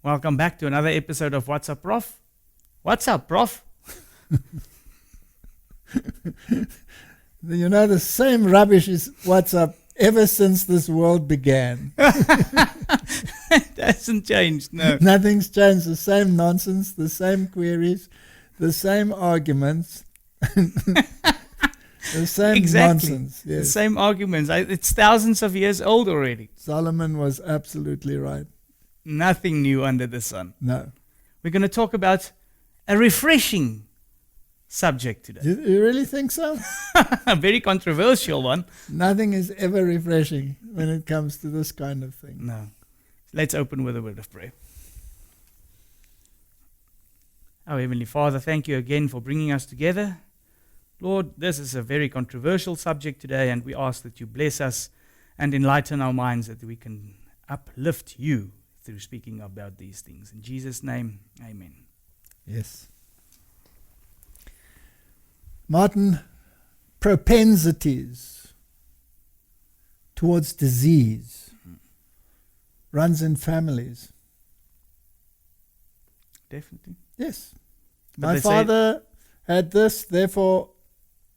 Welcome back to another episode of What's Up, Prof? What's up, Prof? You know, the same rubbish is what's up ever since this world began. It hasn't changed, no. Nothing's changed. The same nonsense, the same queries, the same arguments. The same nonsense. Yes. The same arguments. It's thousands of years old already. Solomon was absolutely right. Nothing new under the sun. No. We're going to talk about a refreshing subject today. You really think so? A very controversial one. Nothing is ever refreshing when it comes to this kind of thing. No. Let's open with a word of prayer. Our Heavenly Father, thank you again for bringing us together. Lord, this is a very controversial subject today, and we ask that you bless us and enlighten our minds that we can uplift you through speaking about these things. In Jesus' name, amen. Yes. Martin, propensities towards disease runs in families. Definitely. Yes. But My father had this, therefore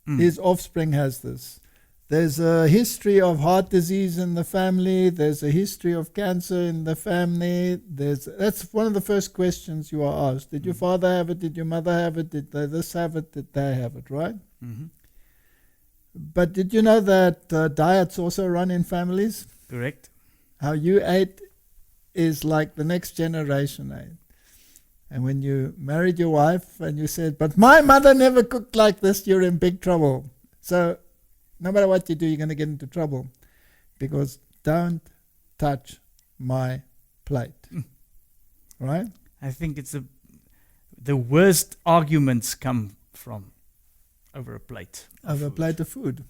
his offspring has this. There's a history of heart disease in the family. There's a history of cancer in the family. That's one of the first questions you are asked. Did your father have it? Did your mother have it? Did they this have it? Did they have it, right? Mm-hmm. But did you know that diets also run in families? Correct. How you ate is like the next generation ate. And when you married your wife and you said, but my mother never cooked like this, you're in big trouble. So no matter what you do, you're going to get into trouble. Because don't touch my plate. Right? I think it's the worst arguments come from over a plate. Over a plate of food.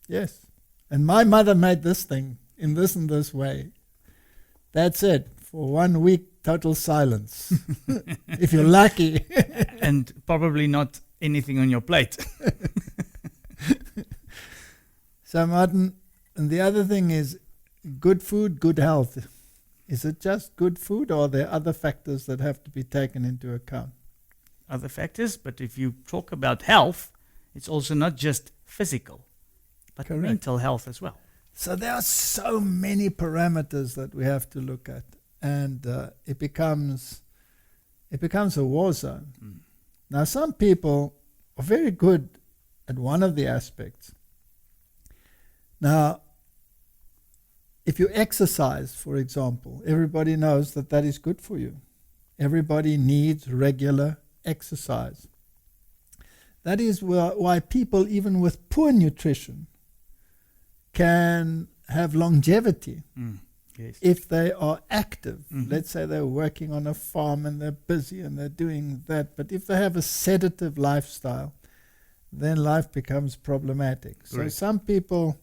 Yes. And my mother made this thing in this and this way. That's it. For 1 week, total silence. If you're lucky. And probably not anything on your plate. So, Martin, and the other thing is good food, good health. Is it just good food, or are there other factors that have to be taken into account? Other factors, but if you talk about health, it's also not just physical, but Correct. mental health as well. So there are so many parameters that we have to look at, and it becomes a war zone. Now, some people are very good at one of the aspects. Now, if you exercise, for example, everybody knows that that is good for you. Everybody needs regular exercise. That is why people, even with poor nutrition, can have longevity Yes. if they are active. Let's say they're working on a farm and they're busy and they're doing that. But if they have a sedative lifestyle, then life becomes problematic. Correct. So some people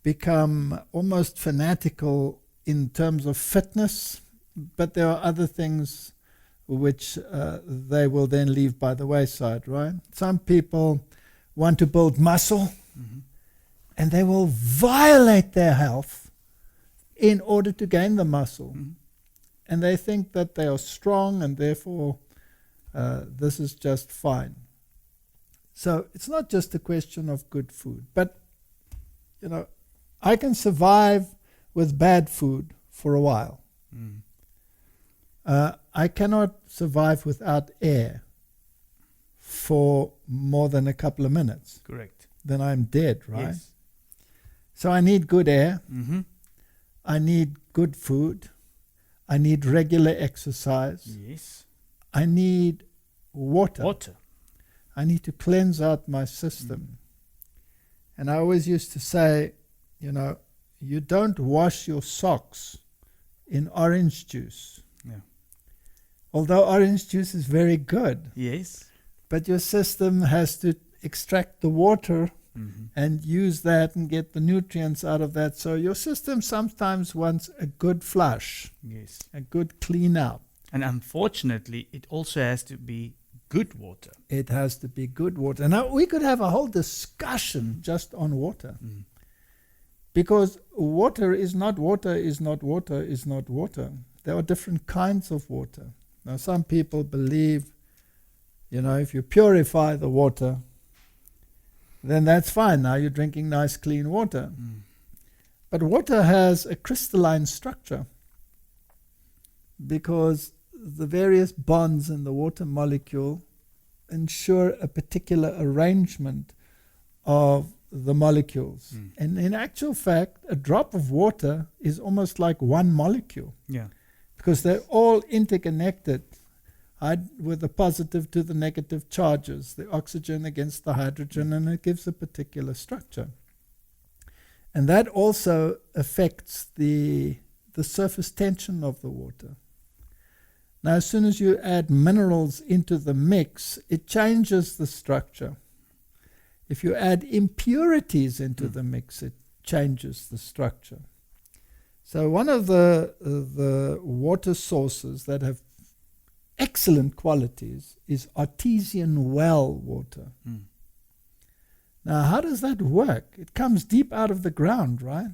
become almost fanatical in terms of fitness, but there are other things which they will then leave by the wayside, right? Some people want to build muscle, and they will violate their health in order to gain the muscle. And they think that they are strong, and therefore this is just fine. So it's not just a question of good food, but, you know, I can survive with bad food for a while. I cannot survive without air for more than a couple of minutes. Correct. Then I'm dead, right? Yes. So I need good air. Mm-hmm. I need good food. I need regular exercise. Yes. I need water. Water. I need to cleanse out my system. And I always used to say, you know, you don't wash your socks in orange juice. Yeah. Although orange juice is very good, Yes. but your system has to extract the water and use that and get the nutrients out of that. So your system sometimes wants a good flush, Yes. a good clean out. And unfortunately, it also has to be good water. It has to be good water. Now, we could have a whole discussion just on water. Because water is not water, is not water, is not water. there are different kinds of water. Now, some people believe, if you purify the water, then that's fine. Now you're drinking nice, clean water. But water has a crystalline structure because the various bonds in the water molecule ensure a particular arrangement of the molecules. And in actual fact, a drop of water is almost like one molecule. Yeah. Because they're all interconnected with the positive to the negative charges, the oxygen against the hydrogen, and it gives a particular structure. And that also affects the surface tension of the water. Now, as soon as you add minerals into the mix, it changes the structure. If you add impurities into the mix, it changes the structure. So one of the water sources that have excellent qualities is artesian well water. Now, how does that work? It comes deep out of the ground, right?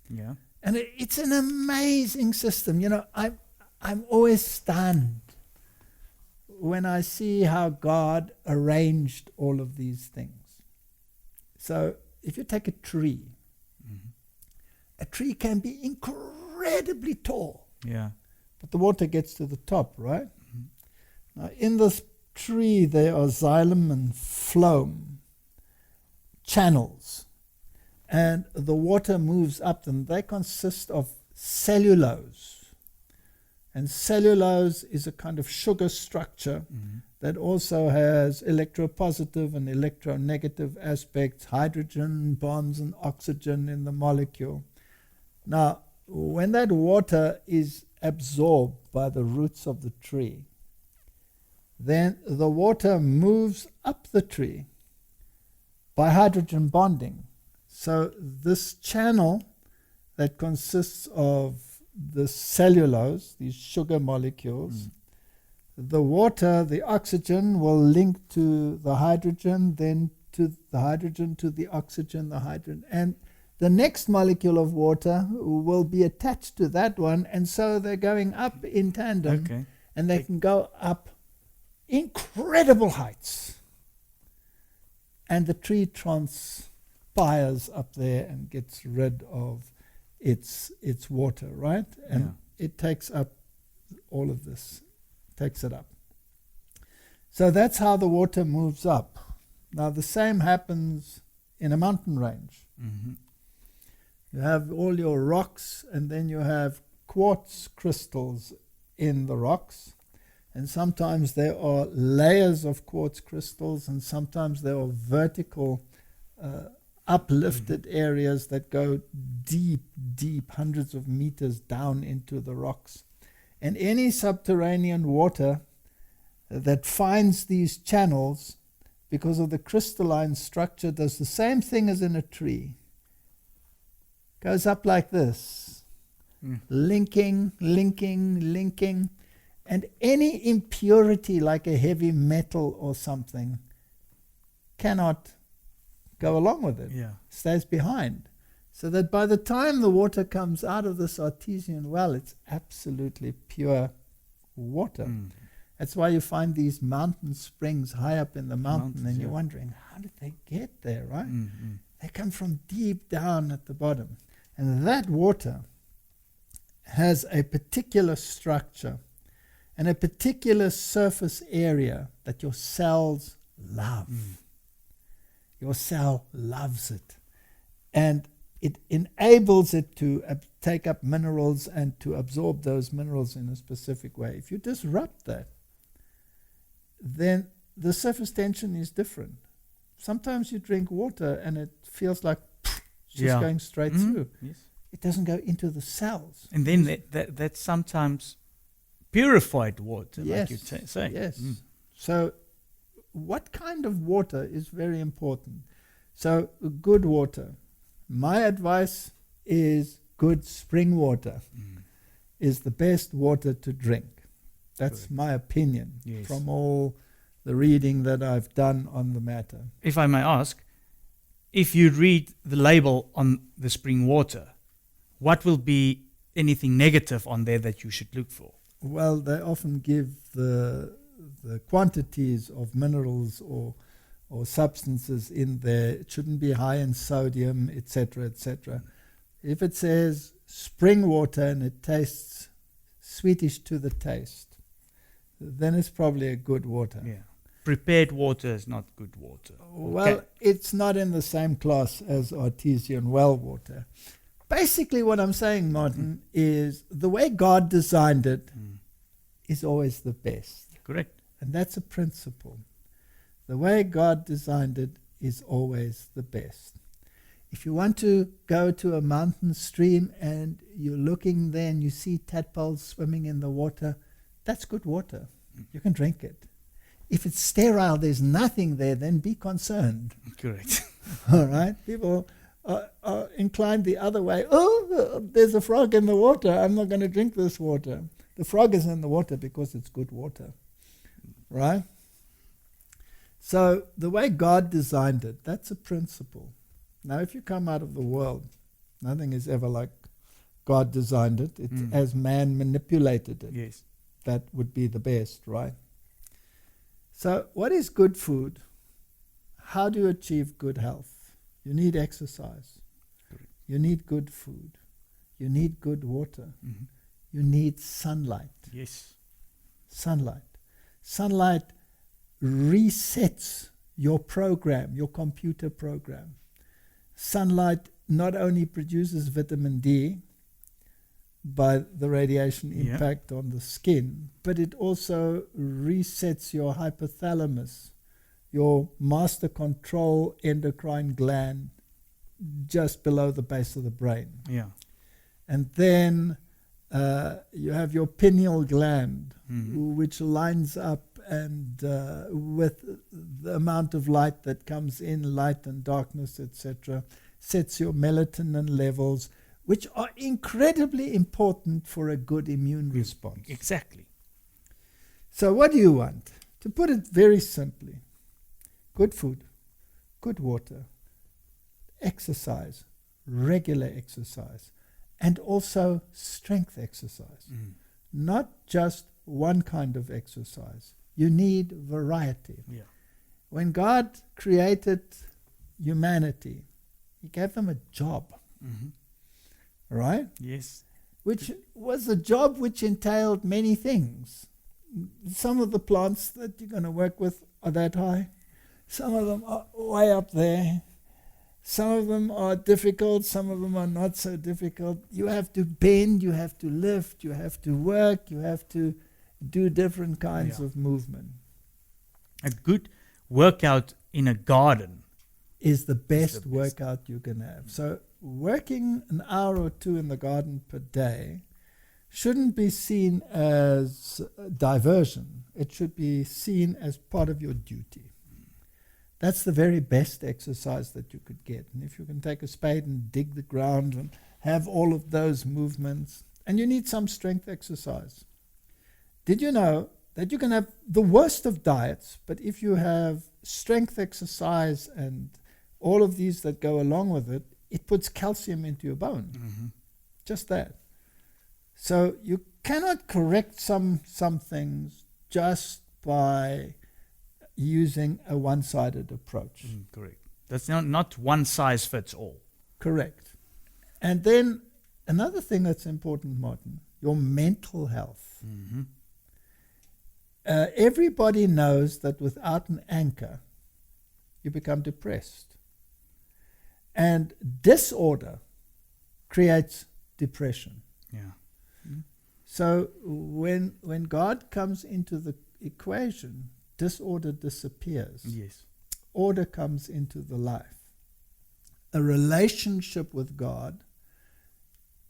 Yeah. And it's an amazing system. I'm always stunned when I see how God arranged all of these things. So if you take a tree can be incredibly tall. Yeah. But the water gets to the top, right? Now, in this tree, there are xylem and phloem channels. And the water moves up them. They consist of cellulose. And cellulose is a kind of sugar structure that also has electropositive and electronegative aspects, hydrogen bonds and oxygen in the molecule. Now, when that water is absorbed by the roots of the tree, then the water moves up the tree by hydrogen bonding. So this channel that consists of the cellulose, these sugar molecules, the water, the oxygen will link to the hydrogen, then to the hydrogen, to the oxygen, the hydrogen. And the next molecule of water will be attached to that one, and so they're going up in tandem. Okay. And they can go up incredible heights. And the tree transpires up there and gets rid of its water, right? And it takes up all of this, takes it up. So that's how the water moves up. Now the same happens in a mountain range. You have all your rocks, and then you have quartz crystals in the rocks. And sometimes there are layers of quartz crystals, and sometimes there are vertical uplifted areas that go deep, hundreds of meters down into the rocks. And any subterranean water that finds these channels, because of the crystalline structure, does the same thing as in a tree. Goes up like this, linking. And any impurity like a heavy metal or something cannot go along with it. Stays behind. So that by the time the water comes out of this artesian well, it's absolutely pure water. That's why you find these mountain springs high up in the mountain, and you're wondering, how did they get there, right? They come from deep down at the bottom. And that water has a particular structure and a particular surface area that your cells love. Your cell loves it. And it enables it to take up minerals and to absorb those minerals in a specific way. If you disrupt that, then the surface tension is different. Sometimes you drink water and it feels like it's just going straight through. It doesn't go into the cells. And then that's sometimes purified water, like you say. Yes. So what kind of water is very important. So good water. My advice is good spring water is the best water to drink. That's my opinion from all the reading that I've done on the matter. If I may ask, if you read the label on the spring water, what will be anything negative on there that you should look for? Well, they often give the quantities of minerals or substances in there. It shouldn't be high in sodium, etc., etc. If it says spring water and it tastes sweetish to the taste, then it's probably a good water. Yeah. Prepared water is not good water. Well, it's not in the same class as artesian well water. Basically, what I'm saying, Martin, is the way God designed it is always the best. Correct. And that's a principle. The way God designed it is always the best. If you want to go to a mountain stream and you're looking there and you see tadpoles swimming in the water, that's good water. You can drink it. If it's sterile, there's nothing there, then be concerned. Correct. All right? People are inclined the other way. Oh, there's a frog in the water. I'm not going to drink this water. The frog is in the water because it's good water. Right? So the way God designed it, that's a principle. Now, if you come out of the world, nothing is ever like God designed it. It's as man manipulated it. Yes. That would be the best, right? So what is good food? How do you achieve good health? You need exercise. Correct. You need good food. You need good water. Mm-hmm. You need sunlight. Yes. Sunlight. Sunlight resets your program, your computer program. Sunlight not only produces vitamin D by the radiation impact on the skin, but it also resets your hypothalamus, your master control endocrine gland just below the base of the brain. Yeah. And then you have your pineal gland, which lines up and with the amount of light that comes in, light and darkness, etc., sets your melatonin levels, which are incredibly important for a good immune response. Exactly. So what do you want? To put it very simply, good food, good water, exercise, regular exercise, and also strength exercise. Not just one kind of exercise. You need variety. Yeah. When God created humanity, He gave them a job. Right? Yes. Which was a job which entailed many things. Some of the plants that you're going to work with are that high. Some of them are way up there. Some of them are difficult. Some of them are not so difficult. You have to bend, you have to lift, you have to work, you have to do different kinds of movement. A good workout in a garden is the best workout you can have. So working an hour or two in the garden per day shouldn't be seen as diversion. It should be seen as part of your duty. That's the very best exercise that you could get. And if you can take a spade and dig the ground and have all of those movements, and you need some strength exercise. Did you know that you can have the worst of diets, but if you have strength exercise and all of these that go along with it, it puts calcium into your bone. Just that. So you cannot correct some things just by using a one-sided approach. Correct. That's not one size fits all. Correct. And then another thing that's important, Martin, your mental health. Everybody knows that without an anchor, you become depressed. And disorder creates depression. Yeah. So when God comes into the equation, disorder disappears. Yes. Order comes into the life. A relationship with God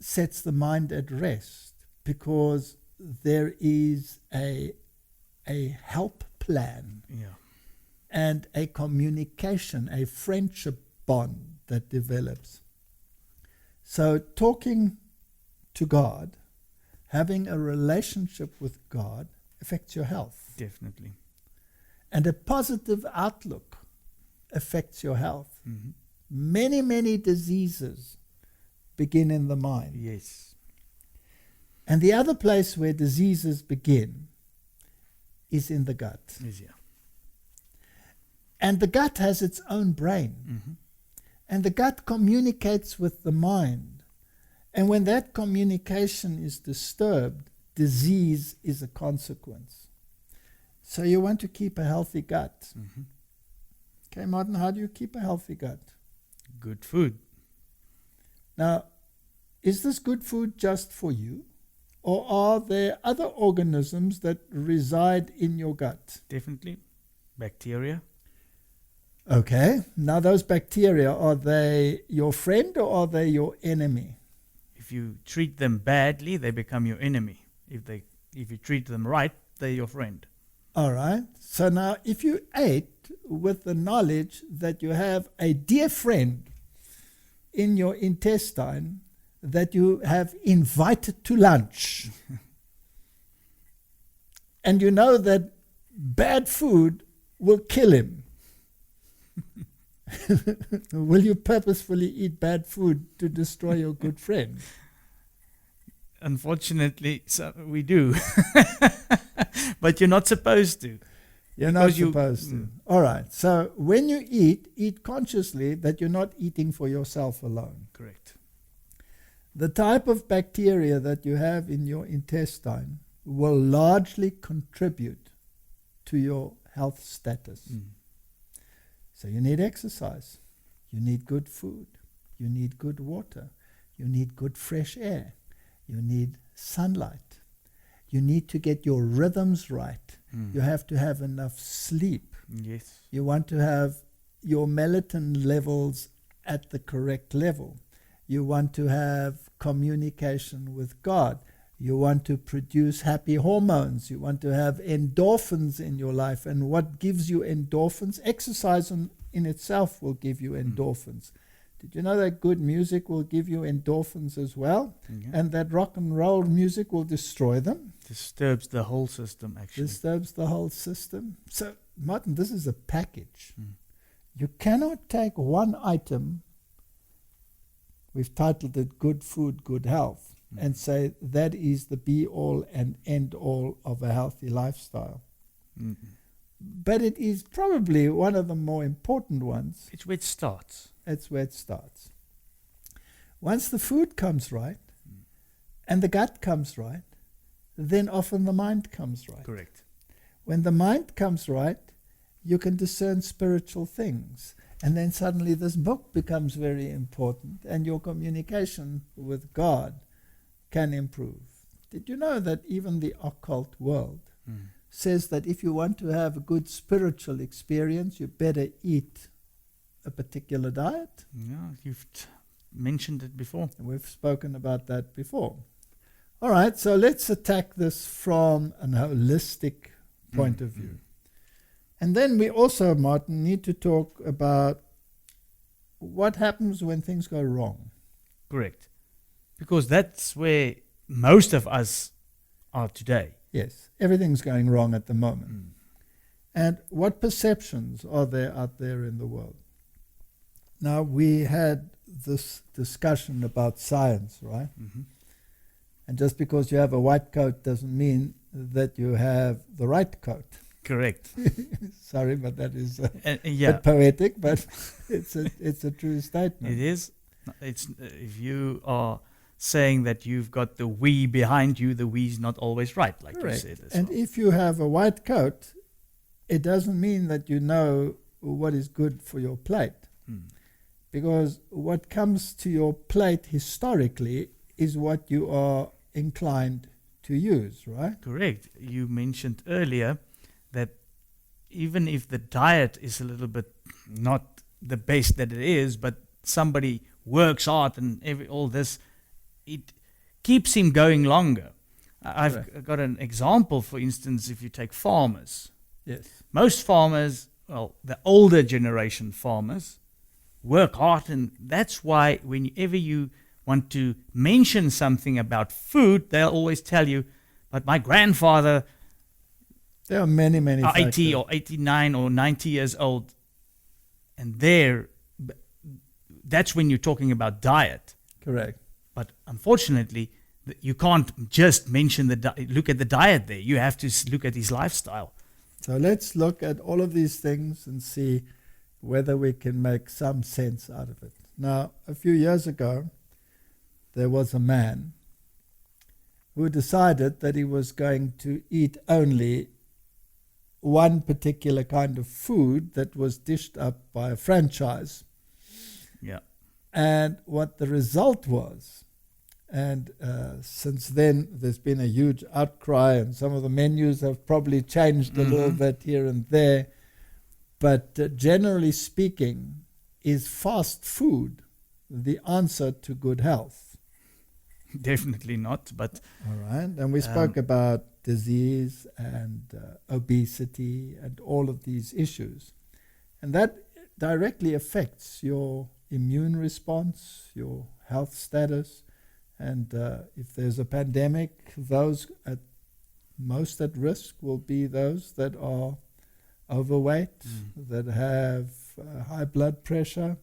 sets the mind at rest because there is a help plan and a communication, a friendship bond that develops. So talking to God, having a relationship with God affects your health. Definitely. And a positive outlook affects your health. Many, many diseases begin in the mind. Yes. And the other place where diseases begin is in the gut. Easier. And the gut has its own brain. Mm-hmm. And the gut communicates with the mind. And when that communication is disturbed, disease is a consequence. So you want to keep a healthy gut. Mm-hmm. Okay, Martin, how do you keep a healthy gut? Good food. Now, is this good food just for you? Or are there other organisms that reside in your gut? Definitely. Bacteria. Okay, now those bacteria, are they your friend or are they your enemy? If you treat them badly, they become your enemy. If you treat them right, they're your friend. All right, so now if you ate with the knowledge that you have a dear friend in your intestine that you have invited to lunch, and you know that bad food will kill him, will you purposefully eat bad food to destroy your good friend? Unfortunately, so we do. But you're not supposed to. You're not supposed to. All right. So when you eat consciously that you're not eating for yourself alone. Correct. The type of bacteria that you have in your intestine will largely contribute to your health status. So you need exercise. You need good food. You need good water. You need good fresh air. You need sunlight. You need to get your rhythms right. You have to have enough sleep. Yes. You want to have your melatonin levels at the correct level. You want to have communication with God. You want to produce happy hormones. You want to have endorphins in your life. And what gives you endorphins? Exercise in itself will give you endorphins. Did you know that good music will give you endorphins as well? Yeah. And that rock and roll music will destroy them? Disturbs the whole system, actually. Disturbs the whole system. So, Martin, this is a package. You cannot take one item, we've titled it Good Food, Good Health, and say that is the be-all and end-all of a healthy lifestyle. But it is probably one of the more important ones. It's where it starts. That's where it starts. Once the food comes right, and the gut comes right, then often the mind comes right. Correct. When the mind comes right, you can discern spiritual things. And then suddenly this book becomes very important, and your communication with God can improve. Did you know that even the occult world says that if you want to have a good spiritual experience, you better eat a particular diet? Yeah, you've mentioned it before. We've spoken about that before. All right, so let's attack this from a holistic point of view. And then we also, Martin, need to talk about what happens when things go wrong. Correct. Because that's where most of us are today. Yes, everything's going wrong at the moment. And what perceptions are there out there in the world? Now, we had this discussion about science, right? And just because you have a white coat doesn't mean that you have the right coat. Correct. Sorry, but that is a bit poetic, but it's a true statement. It is. It's if you are saying that you've got the we behind you, the we's not always right, like Correct. you said. And if you have a white coat, it doesn't mean that you know what is good for your plate. Because what comes to your plate historically is what you are inclined to use, right? Correct. You mentioned earlier that even if the diet is a little bit not the best that it is, but somebody works hard and all this, it keeps him going longer. I've got an example, for instance, if you take farmers. Yes. Most farmers, well, the older generation farmers, work hard, and that's why whenever you want to mention something about food, they'll always tell you, but my grandfather, there are many 80 or 89 or 90 years old, and that's when you're talking about diet. Correct. But unfortunately, You can't just mention look at the diet there. You have to look at his lifestyle. So let's look at all of these things and see whether we can make some sense out of it. Now, a few years ago, there was a man who decided that he was going to eat only one particular kind of food that was dished up by a franchise. Yeah. And what the result was, and since then there's been a huge outcry, and some of the menus have probably changed a little bit here and there, but generally speaking, is fast food the answer to good health? Definitely not, but... All right, and we spoke about disease and obesity and all of these issues. And that directly affects your immune response, your health status, and if there's a pandemic, those most at risk will be those that are overweight, that have high blood pressure,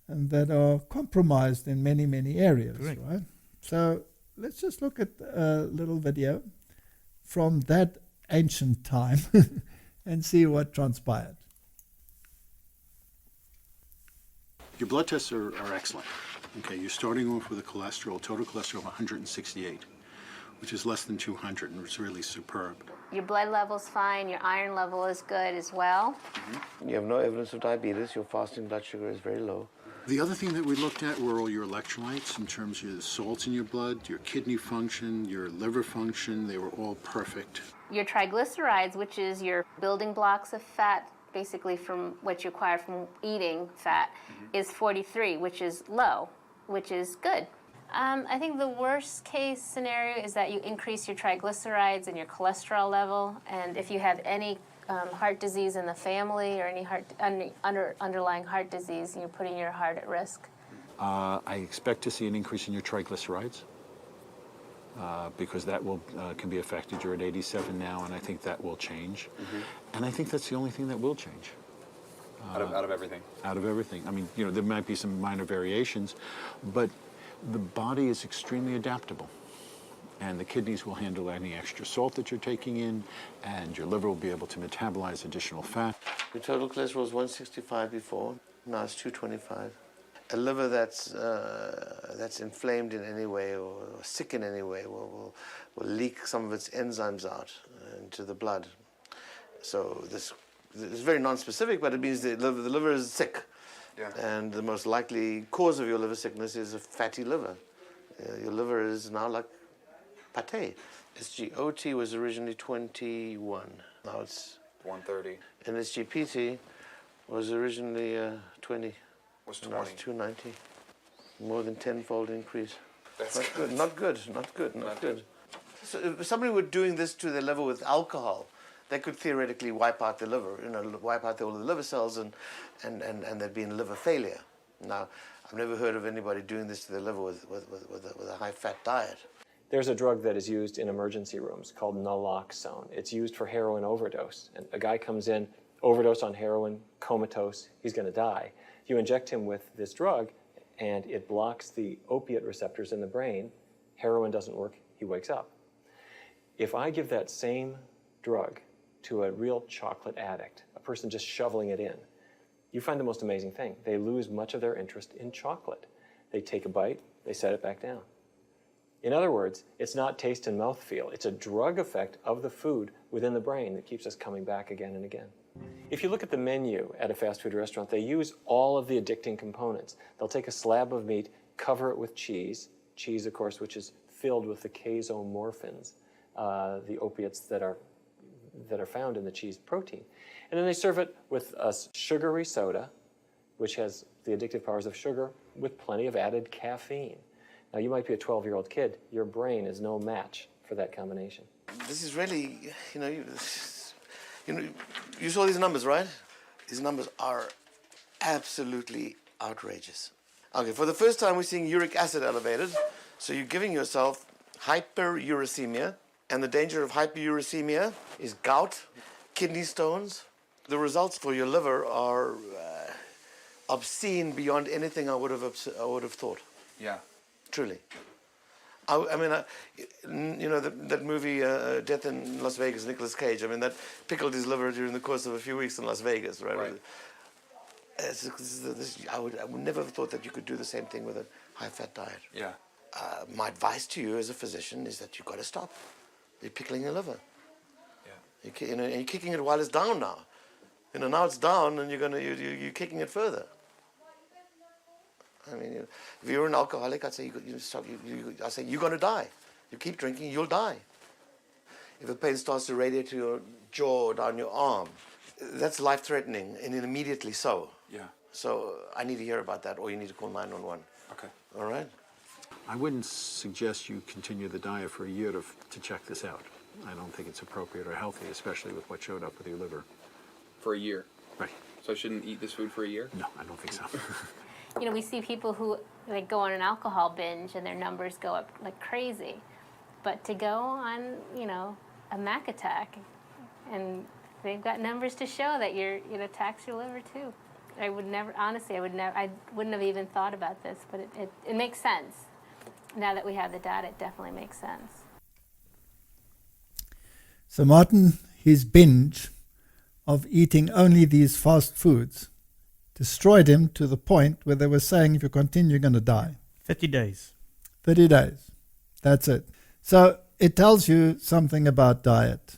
and that are compromised in many, many areas. Correct. Right? So let's just look at a little video from that ancient time and see what transpired. Your blood tests are excellent. Okay, you're starting off with a total cholesterol of 168, which is less than 200, and it's really superb. Your blood level's fine, your iron level is good as well. You have no evidence of diabetes, your fasting blood sugar is very low. The other thing that we looked at were all your electrolytes in terms of the salts in your blood, your kidney function, your liver function. They were all perfect. Your triglycerides, which is your building blocks of fat, basically from what you acquire from eating fat, is 43, which is low, which is good. I think the worst case scenario is that you increase your triglycerides and your cholesterol level, and if you have any heart disease in the family or any underlying heart disease, you're putting your heart at risk. I expect to see an increase in your triglycerides because that can be affected. You're at 87 now, and I think that will change. And I think that's the only thing that will change. Out of everything? Out of everything. I mean, there might be some minor variations, but the body is extremely adaptable. And the kidneys will handle any extra salt that you're taking in, and your liver will be able to metabolize additional fat. Your total cholesterol was 165 before, now it's 225. A liver that's inflamed in any way or sick in any way will leak some of its enzymes out into the blood. So this is very non-specific, but it means the liver is sick. Yeah. And the most likely cause of your liver sickness is a fatty liver. Your liver is now like pate. SGOT was originally 21. Now it's 130. And SGPT was originally 20. Was 20. Now it's 290. More than tenfold increase. That's not good. Not good. Not good. Not good. So if somebody were doing this to their liver with alcohol, they could theoretically wipe out the liver, wipe out all the liver cells, and there'd be liver failure. Now, I've never heard of anybody doing this to their liver with a high-fat diet. There's a drug that is used in emergency rooms called naloxone. It's used for heroin overdose. And a guy comes in, overdose on heroin, comatose, he's going to die. You inject him with this drug, and it blocks the opiate receptors in the brain. Heroin doesn't work, he wakes up. If I give that same drug to a real chocolate addict, a person just shoveling it in, you find the most amazing thing. They lose much of their interest in chocolate. They take a bite, they set it back down. In other words, it's not taste and mouthfeel. It's a drug effect of the food within the brain that keeps us coming back again and again. If you look at the menu at a fast food restaurant, they use all of the addicting components. They'll take a slab of meat, cover it with cheese, of course, which is filled with the casomorphins, the opiates that are found in the cheese protein. And then they serve it with a sugary soda, which has the addictive powers of sugar, with plenty of added caffeine. Now, you might be a 12-year-old kid. Your brain is no match for that combination. This is really, you saw these numbers, right? These numbers are absolutely outrageous. Okay, for the first time, we're seeing uric acid elevated. So you're giving yourself hyperuricemia. And the danger of hyperuricemia is gout, kidney stones. The results for your liver are obscene beyond anything I would have thought. Yeah. Truly. that movie Death in Las Vegas, Nicolas Cage. I mean, that pickled his liver during the course of a few weeks in Las Vegas, right? Right. I would never have thought that you could do the same thing with a high-fat diet. Yeah. My advice to you as a physician is that you've got to stop. You're pickling your liver. Yeah. And you're kicking it while it's down now. Now it's down, and you're kicking it further. I mean, if you're an alcoholic, I'd say you stop. I say you're going to die. You keep drinking, you'll die. If the pain starts to radiate to your jaw or down your arm, that's life-threatening, and immediately so. Yeah. So I need to hear about that, or you need to call 911. Okay. All right? I wouldn't suggest you continue the diet for a year to check this out. I don't think it's appropriate or healthy, especially with what showed up with your liver. For a year. Right. So I shouldn't eat this food for a year? No, I don't think so. We see people who go on an alcohol binge and their numbers go up like crazy. But to go on, a Mac attack, and they've got numbers to show that it attacks your liver too. I wouldn't have even thought about this, but it makes sense. Now that we have the data, it definitely makes sense. So Martin, his binge of eating only these fast foods destroyed him to the point where they were saying, if you continue, you're going to die. 30 days. 30 days. That's it. So it tells you something about diet.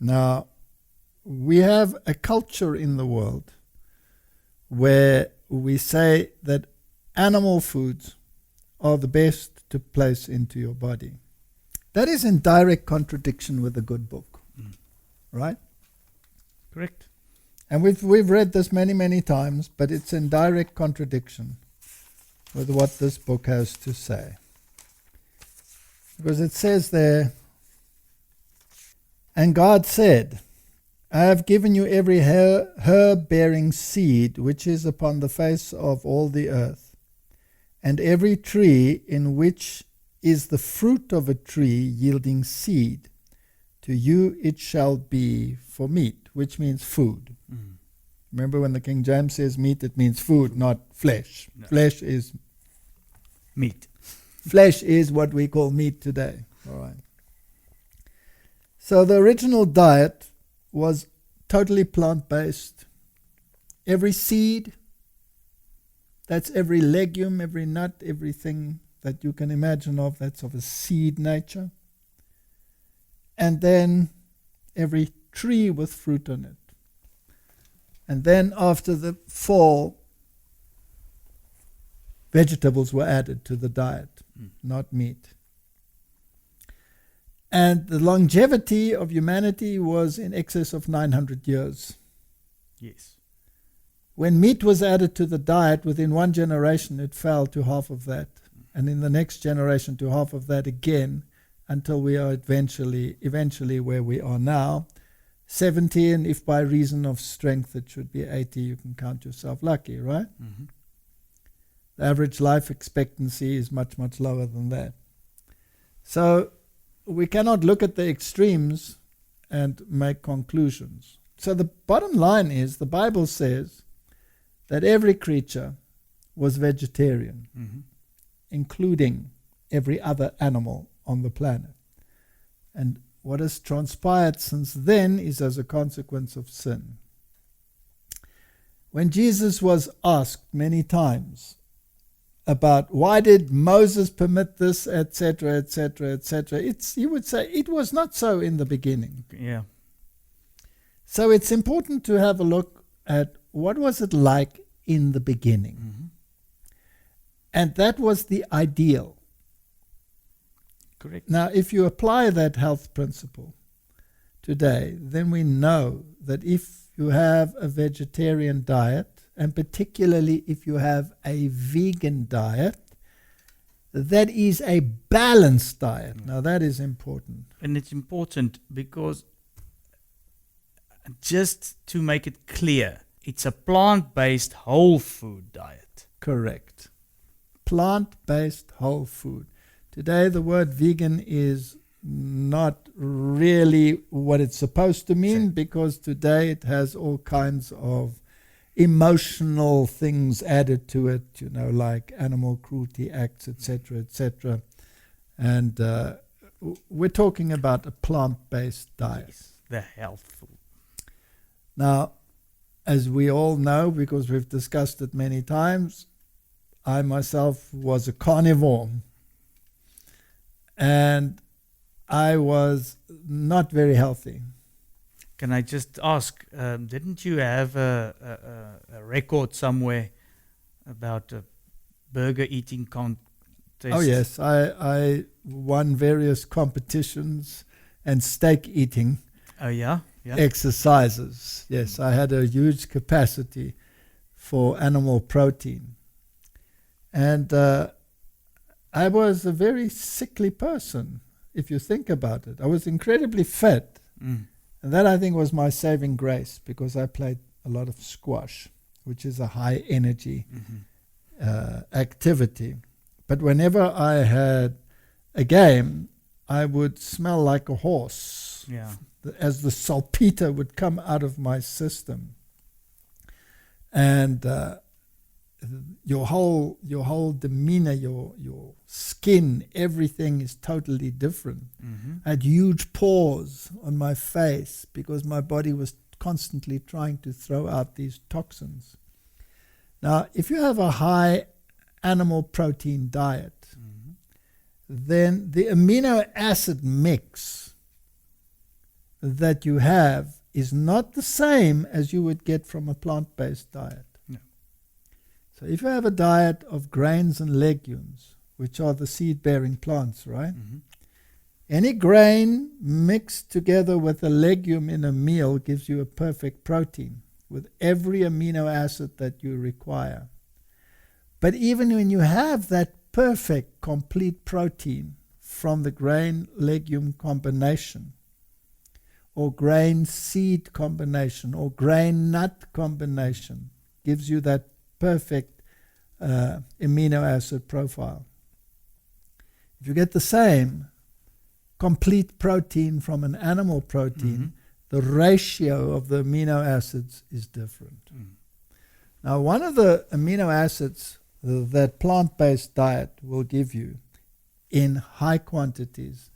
Now, we have a culture in the world where we say that animal foods are the best to place into your body. That is in direct contradiction with the good book, right? Correct. And we've read this many, many times, but it's in direct contradiction with what this book has to say. Because it says there, and God said, I have given you every herb-bearing seed which is upon the face of all the earth, and every tree in which is the fruit of a tree yielding seed. To you it shall be for meat, which means food. Mm. Remember when the King James says meat, it means food, not flesh. No. Flesh is Meat. Flesh is what we call meat today. All right. So the original diet was totally plant-based. Every seed, that's every legume, every nut, everything that you can imagine of, that's of a seed nature. And then every tree with fruit on it. And then after the fall, vegetables were added to the diet, not meat. And the longevity of humanity was in excess of 900 years. Yes. When meat was added to the diet, within one generation it fell to half of that. And in the next generation to half of that again, until we are eventually where we are now, 70, and if by reason of strength it should be 80, you can count yourself lucky, right? Mm-hmm. The average life expectancy is much, much lower than that. So we cannot look at the extremes and make conclusions. So the bottom line is the Bible says that every creature was vegetarian, including every other animal on the planet. And what has transpired since then is as a consequence of sin. When Jesus was asked many times about why did Moses permit this, etc., etc., etc., he would say it was not so in the beginning. Yeah. So it's important to have a look at what was it like in the beginning. Mm-hmm. And that was the ideal. Correct. Now, if you apply that health principle today, then we know that if you have a vegetarian diet, and particularly if you have a vegan diet, that is a balanced diet. Now, that is important. And it's important because, just to make it clear, it's a plant-based whole food diet. Correct. Plant-based whole food. Today, the word vegan is not really what it's supposed to mean, because today it has all kinds of emotional things added to it, like animal cruelty acts, etc., etc. And we're talking about a plant-based diet. Yes, the healthful. Now, as we all know, because we've discussed it many times, I myself was a carnivore. And I was not very healthy. Can I just ask, didn't you have a record somewhere about a burger eating contest? Oh, yes. I won various competitions and steak eating Oh, yeah? Yeah. exercises. Yes, I had a huge capacity for animal protein. And I was a very sickly person, if you think about it. I was incredibly fit. Mm. And that, I think, was my saving grace, because I played a lot of squash, which is a high energy activity. But whenever I had a game, I would smell like a horse, Yeah. as the salpeter would come out of my system. And your whole demeanor, your skin, everything is totally different. Mm-hmm. I had huge pores on my face because my body was constantly trying to throw out these toxins. Now, if you have a high animal protein diet, then the amino acid mix that you have is not the same as you would get from a plant-based diet. No. So if you have a diet of grains and legumes, which are the seed-bearing plants, right? Mm-hmm. Any grain mixed together with a legume in a meal gives you a perfect protein with every amino acid that you require. But even when you have that perfect, complete protein from the grain-legume combination, or grain-seed combination, or grain-nut combination, gives you that perfect amino acid profile. If you get the same complete protein from an animal protein, the ratio of the amino acids is different. Now, one of the amino acids that plant-based diet will give you in high quantities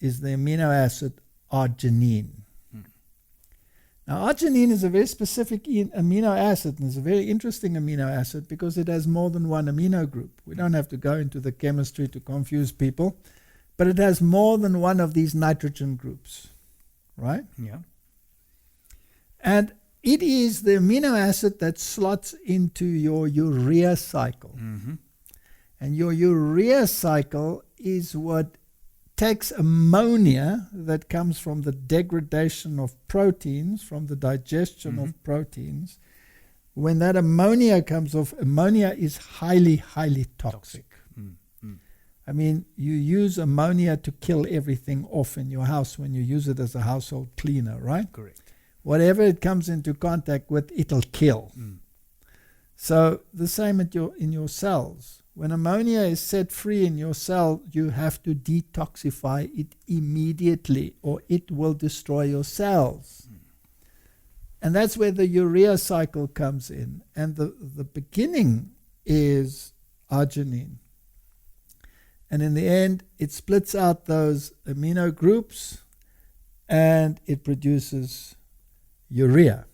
is the amino acid arginine. Now, arginine is a very specific amino acid, and it's a very interesting amino acid because it has more than one amino group. We don't have to go into the chemistry to confuse people, but it has more than one of these nitrogen groups, right? Yeah. And it is the amino acid that slots into your urea cycle. Mm-hmm. And your urea cycle is what takes ammonia that comes from the degradation of proteins, from the digestion of proteins. When that ammonia comes off, ammonia is highly, highly toxic. I mean, you use ammonia to kill everything off in your house when you use it as a household cleaner, right? Correct. Whatever it comes into contact with, it'll kill. So the same in your cells. When ammonia is set free in your cell, you have to detoxify it immediately or it will destroy your cells. And that's where the urea cycle comes in. And the beginning is arginine. And in the end, it splits out those amino groups and it produces urea.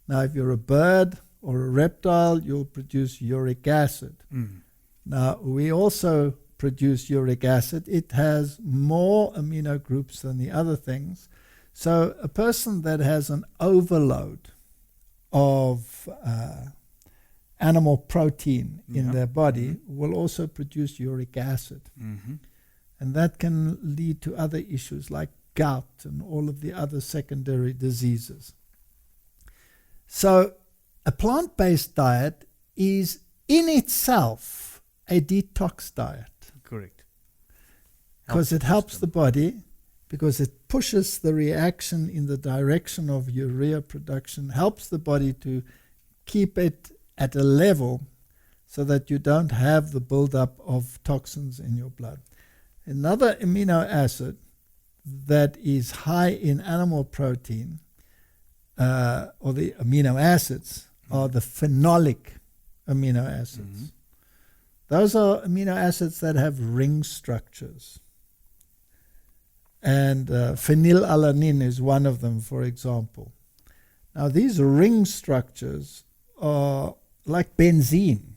Now, if you're a bird or a reptile, you'll produce uric acid. Now, we also produce uric acid. It has more amino groups than the other things. So a person that has an overload of animal protein in their body will also produce uric acid. And that can lead to other issues like gout and all of the other secondary diseases. So a plant-based diet is in itself a detox diet. Correct. Because it helps the body, because it pushes the reaction in the direction of urea production, helps the body to keep it at a level so that you don't have the buildup of toxins in your blood. Another amino acid that is high in animal protein, or the amino acids, are the phenolic amino acids. Those are amino acids that have ring structures. And phenylalanine is one of them, for example. Now, these ring structures are like benzene,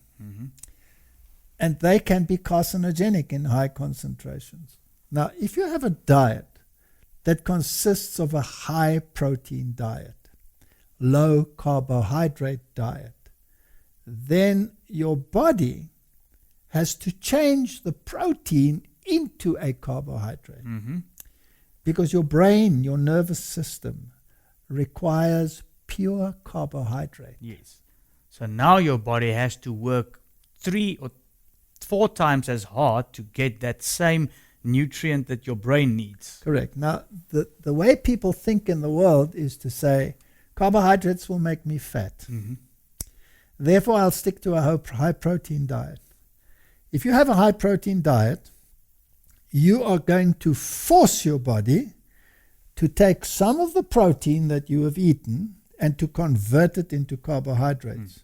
and they can be carcinogenic in high concentrations. Now, if you have a diet that consists of a high protein diet, low carbohydrate diet, then your body has to change the protein into a carbohydrate. Because your brain, your nervous system, requires pure carbohydrate. Yes. So now your body has to work 3 or 4 times as hard to get that same nutrient that your brain needs. Correct. Now, the way people think in the world is to say, carbohydrates will make me fat. Therefore, I'll stick to a high protein diet. If you have a high protein diet, you are going to force your body to take some of the protein that you have eaten and to convert it into carbohydrates.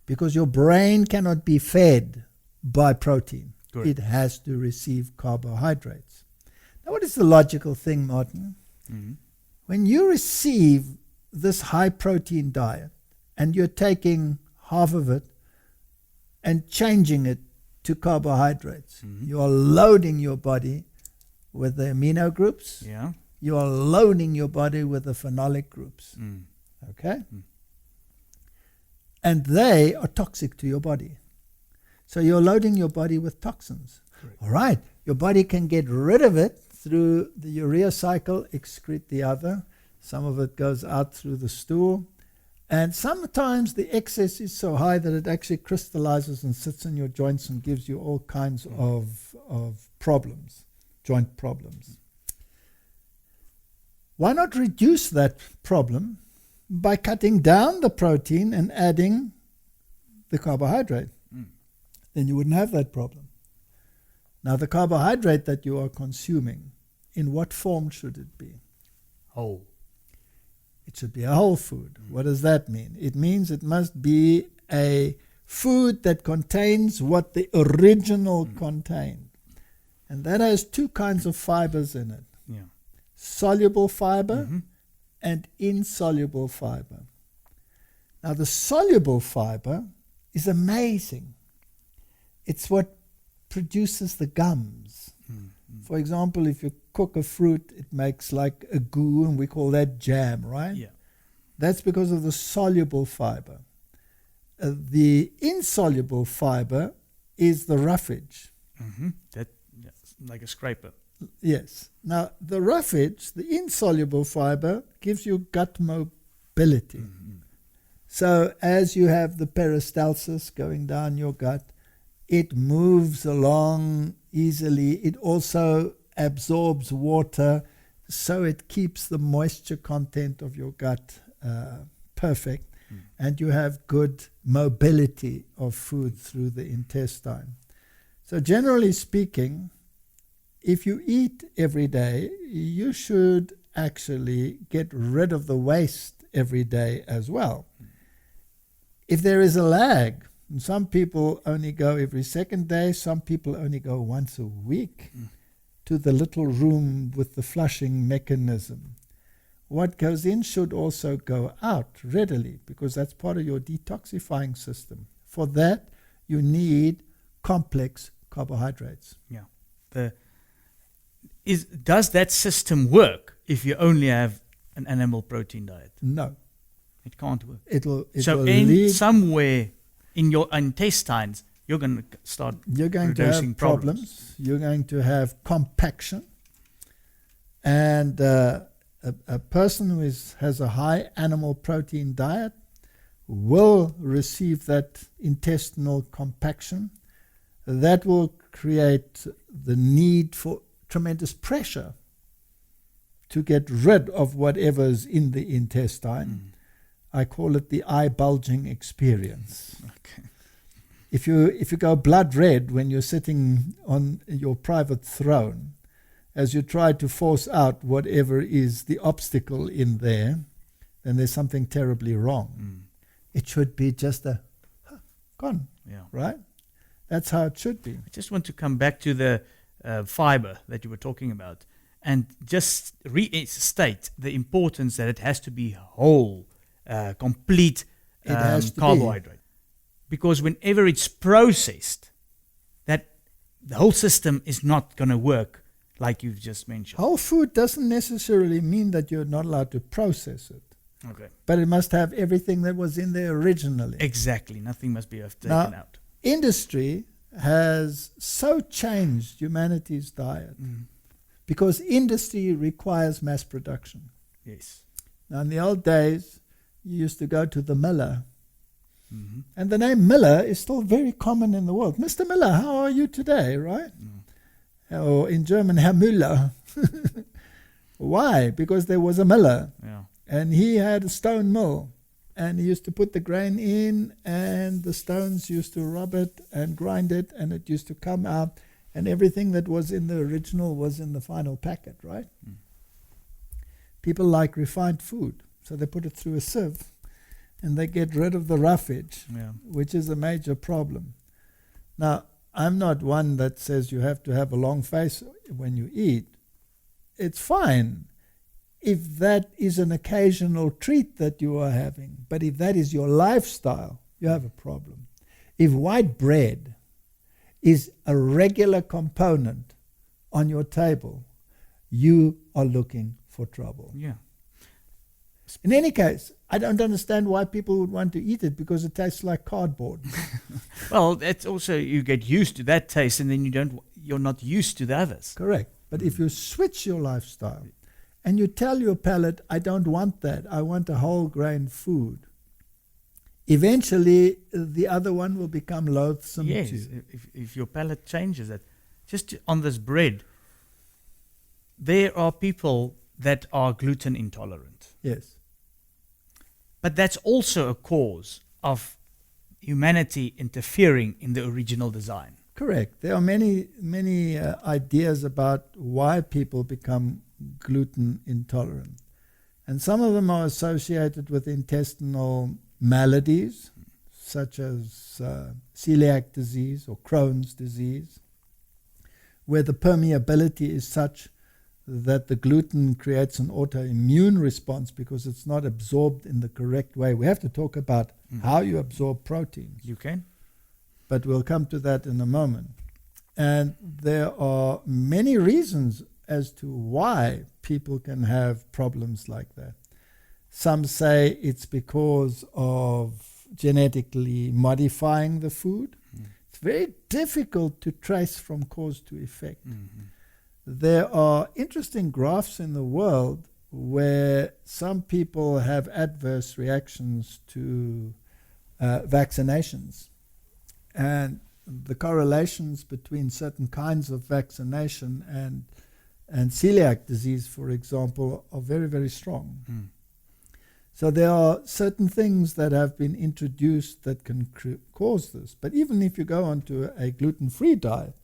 Because your brain cannot be fed by protein. Correct. It has to receive carbohydrates. Now, what is the logical thing, Martin? When you receive this high protein diet and you're taking half of it and changing it to carbohydrates, you are loading your body with the amino groups. Yeah. You are loading your body with the phenolic groups. Okay? And they are toxic to your body. So you're loading your body with toxins. Correct. All right. Your body can get rid of it through the urea cycle, excrete the other. Some of it goes out through the stool. And sometimes the excess is so high that it actually crystallizes and sits in your joints and gives you all kinds of problems, joint problems. Why not reduce that problem by cutting down the protein and adding the carbohydrate? Then you wouldn't have that problem. Now, the carbohydrate that you are consuming, in what form should it be? Whole. It should be a whole food. What does that mean? It means it must be a food that contains what the original contained. And that has 2 kinds of fibers in it. Yeah. Soluble fiber and insoluble fiber. Now, the soluble fiber is amazing. It's what produces the gums. For example, if you cook a fruit, it makes like a goo, and we call that jam, right? Yeah. That's because of the soluble fiber. The insoluble fiber is the roughage. That's like a scraper. Yes. Now, the roughage, the insoluble fiber, gives you gut mobility. So as you have the peristalsis going down your gut, it moves along easily. It also absorbs water, so it keeps the moisture content of your gut perfect, and you have good mobility of food through the intestine. So generally speaking, if you eat every day, you should actually get rid of the waste every day as well. If there is a lag, and some people only go every second day, some people only go once a week to the little room with the flushing mechanism. What goes in should also go out readily, because that's part of your detoxifying system. For that, you need complex carbohydrates. Yeah. Does that system work if you only have an animal protein diet? No. It can't work. It will in somewhere in your intestines, you're going to start you're going to producing have problems. You're going to have compaction. And a person who has a high animal protein diet will receive that intestinal compaction. That will create the need for tremendous pressure to get rid of whatever's in the intestine. I call it the eye bulging experience. Okay. If you go blood red when you're sitting on your private throne, as you try to force out whatever is the obstacle in there, then there's something terribly wrong. It should be just gone, Yeah. right? That's how it should be. I just want to come back to the fiber that you were talking about and just restate the importance that it has to be whole, complete It has to be. carbohydrate. Because whenever it's processed, that the whole system is not going to work like you've just mentioned. Whole food doesn't necessarily mean that you're not allowed to process it, Okay. but it must have everything that was in there originally. Exactly. Nothing must be taken Now, out. Industry has so changed humanity's diet because industry requires mass production. Yes. Now, in the old days, you used to go to the miller, and the name Miller is still very common in the world. Mr. Miller, how are you today, right? Or in German, Herr Müller. Why? Because there was a miller, Yeah. and he had a stone mill, and he used to put the grain in, and the stones used to rub it and grind it, and it used to come out, and everything that was in the original was in the final packet, right? People like refined food, so they put it through a sieve, and they get rid of the roughage, Yeah. which is a major problem. Now, I'm not one that says you have to have a long face when you eat. It's fine if that is an occasional treat that you are having. But if that is your lifestyle, you have a problem. If white bread is a regular component on your table, you are looking for trouble. Yeah. In any case, I don't understand why people would want to eat it, because it tastes like cardboard. Well, that's also, you get used to that taste, and then you're not used to the others. Correct. But if you switch your lifestyle and you tell your palate, I don't want that, I want a whole grain food, eventually the other one will become loathsome Yes, to you. if your palate changes that. Just on this bread, there are people that are gluten intolerant. Yes. But that's also a cause of humanity interfering in the original design. Correct. There are many ideas about why people become gluten intolerant. And some of them are associated with intestinal maladies, such as celiac disease or Crohn's disease, where the permeability is such that the gluten creates an autoimmune response because it's not absorbed in the correct way. We have to talk about how you absorb proteins, You can? but we'll come to that in a moment. And there are many reasons as to why people can have problems like that. Some say it's because of genetically modifying the food. It's very difficult to trace from cause to effect. There are interesting graphs in the world where some people have adverse reactions to vaccinations. And the correlations between certain kinds of vaccination and celiac disease, for example, are very, very strong. So there are certain things that have been introduced that can cause this. But even if you go onto a gluten-free diet,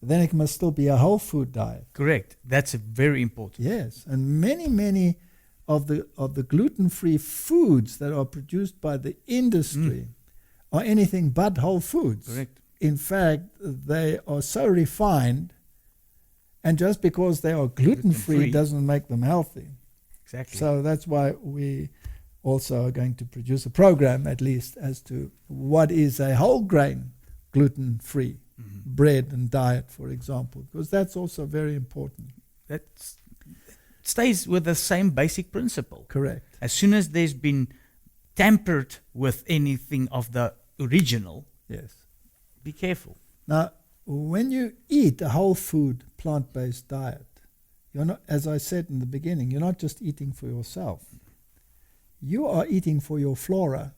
then it must still be a whole food diet. Correct. That's very important. Yes, and many of the gluten-free foods that are produced by the industry are anything but whole foods. Correct. In fact, they are so refined, and just because they are gluten-free Gluten-free. doesn't make them healthy. Exactly. So that's why we also are going to produce a program, at least, as to what is a whole grain gluten-free bread and diet, for example, because that's also very important. That stays with the same basic principle. Correct. As soon as there's been tampered with anything of the original, Yes. be careful. Now, when you eat a whole food, plant-based diet, you're not, as I said in the beginning, you're not just eating for yourself. You are eating for your flora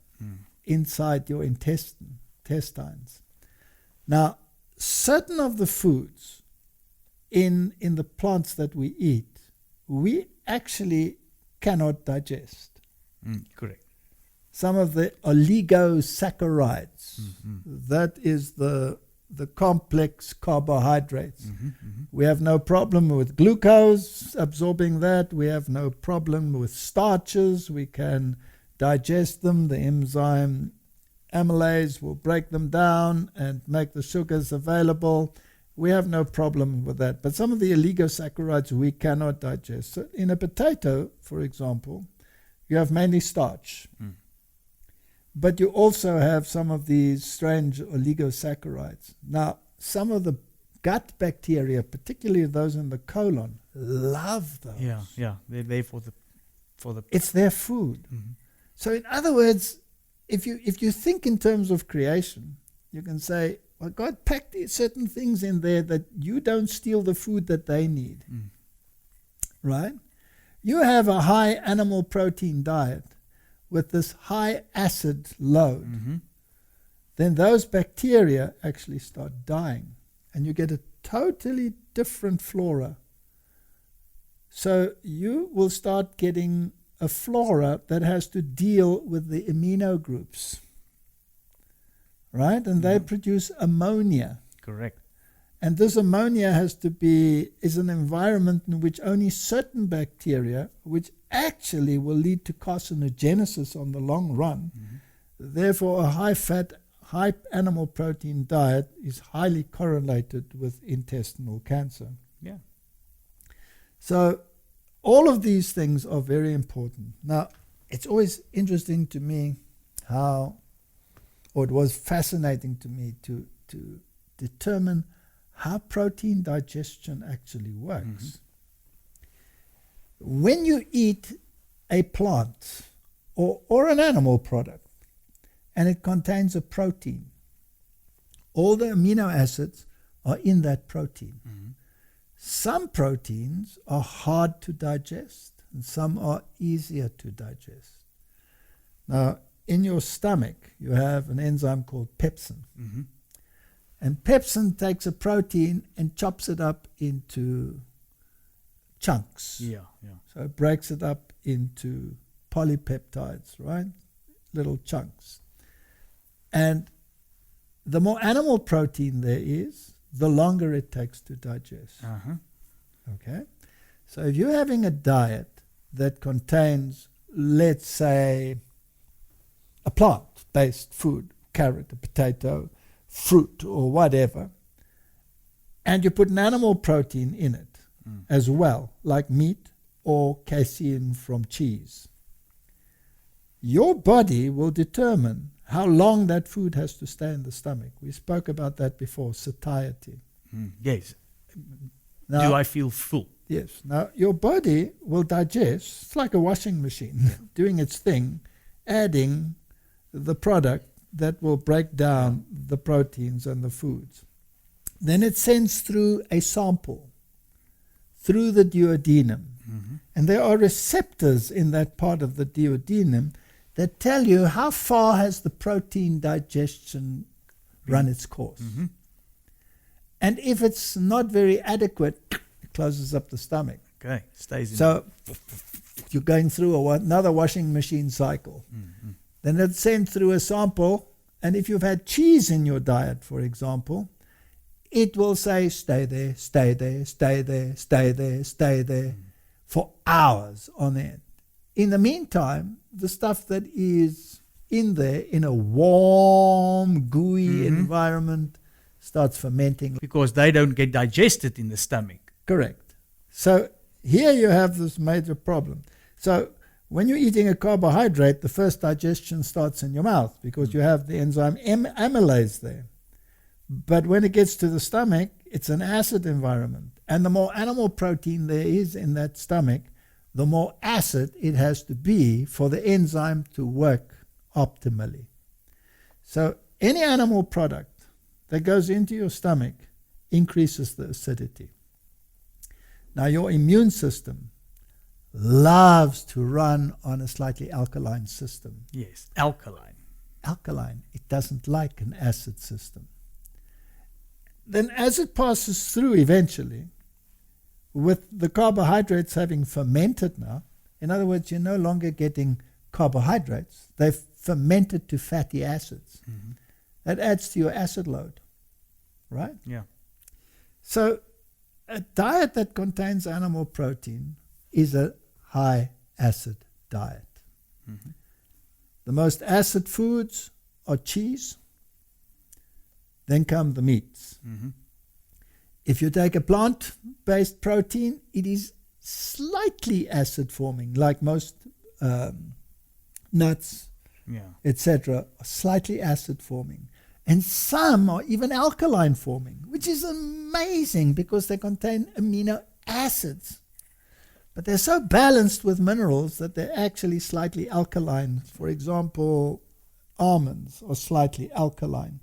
inside your intestines. Now, certain of the foods in the plants that we eat, we actually cannot digest. Correct. Some of the oligosaccharides, that is the complex carbohydrates. We have no problem with glucose, absorbing that. We have no problem with starches. We can digest them. The enzyme amylase will break them down and make the sugars available. We have no problem with that. But some of the oligosaccharides we cannot digest. So in a potato, for example, you have mainly starch. But you also have some of these strange oligosaccharides. Now, some of the gut bacteria, particularly those in the colon, love those. Yeah. They're there for the It's their food. So in other words, if you think in terms of creation, you can say, well, God packed certain things in there that you don't steal the food that they need. Right? You have a high animal protein diet with this high acid load. Then those bacteria actually start dying. And you get a totally different flora. So you will start getting a flora that has to deal with the amino groups. Right? And they produce ammonia. correct. And this ammonia is an environment in which only certain bacteria, which actually will lead to carcinogenesis on the long run. Therefore, a high-fat, high animal protein diet is highly correlated with intestinal cancer. Yeah. So all of these things are very important. Now, it's always interesting to me it was fascinating to me to determine how protein digestion actually works. When you eat a plant or an animal product, and it contains a protein, all the amino acids are in that protein. Some proteins are hard to digest, and some are easier to digest. Now, in your stomach, you have an enzyme called pepsin. And pepsin takes a protein and chops it up into chunks. Yeah. So it breaks it up into polypeptides, right? Little chunks. And the more animal protein there is, the longer it takes to digest. Okay? So if you're having a diet that contains, let's say, a plant-based food, carrot, a potato, fruit, or whatever, and you put an animal protein in it as well, like meat or casein from cheese, your body will determine how long that food has to stay in the stomach. We spoke about that before, satiety. Yes. Now, Do I feel full? Yes. Now, your body will digest, it's like a washing machine, doing its thing, adding the product that will break down the proteins and the foods. Then it sends through a sample, through the duodenum. And there are receptors in that part of the duodenum that tell you how far has the protein digestion run its course. And if it's not very adequate, it closes up the stomach. Okay, stays in. So you're going through another washing machine cycle. Then it sends through a sample, and if you've had cheese in your diet, for example, it will say, stay there, stay there, stay there, stay there, stay there, for hours on end. In the meantime, the stuff that is in there in a warm, gooey environment starts fermenting. Because they don't get digested in the stomach. Correct. So here you have this major problem. So when you're eating a carbohydrate, the first digestion starts in your mouth because you have the enzyme amylase there. But when it gets to the stomach, it's an acid environment. And the more animal protein there is in that stomach, the more acid it has to be for the enzyme to work optimally. So any animal product that goes into your stomach increases the acidity. Now your immune system loves to run on a slightly alkaline system. Yes, alkaline. Alkaline. It doesn't like an acid system. Then as it passes through eventually, with the carbohydrates having fermented now, in other words, you're no longer getting carbohydrates. They've fermented to fatty acids. That adds to your acid load, right? Yeah. So a diet that contains animal protein is a high acid diet. The most acid foods are cheese, then come the meats. Mm-hmm. If you take a plant-based protein, it is slightly acid-forming, like most nuts, Yeah. etc., are slightly acid-forming. And some are even alkaline-forming, which is amazing because they contain amino acids. But they're so balanced with minerals that they're actually slightly alkaline. For example, almonds are slightly alkaline.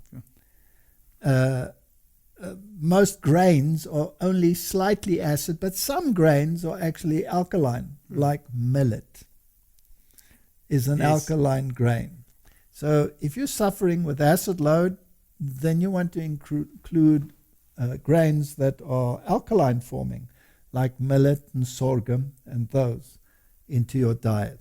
Most grains are only slightly acid, but some grains are actually alkaline, like millet is an alkaline grain. So if you're suffering with acid load, then you want to include grains that are alkaline forming, like millet and sorghum and those, into your diet.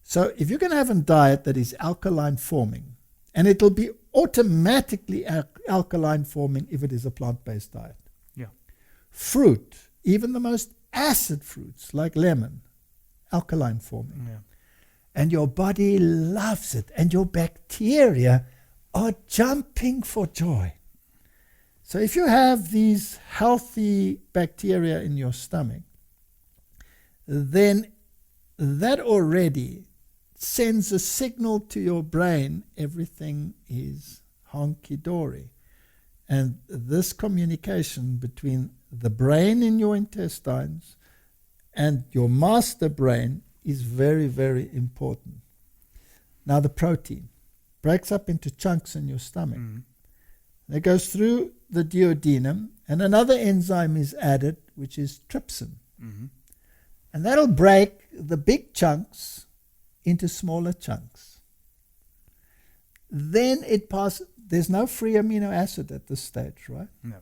So if you're going to have a diet that is alkaline forming, and it'll be automatically alkaline forming if it is a plant-based diet. Yeah. Fruit, even the most acid fruits like lemon, alkaline forming. Yeah. And your body loves it, and your bacteria are jumping for joy. So if you have these healthy bacteria in your stomach, then that already sends a signal to your brain, everything is honky-dory. And this communication between the brain in your intestines and your master brain is very, very important. Now the protein breaks up into chunks in your stomach. It goes through the duodenum, and another enzyme is added, which is trypsin. And that'll break the big chunks into smaller chunks. Then it passes, there's no free amino acid at this stage, right? No.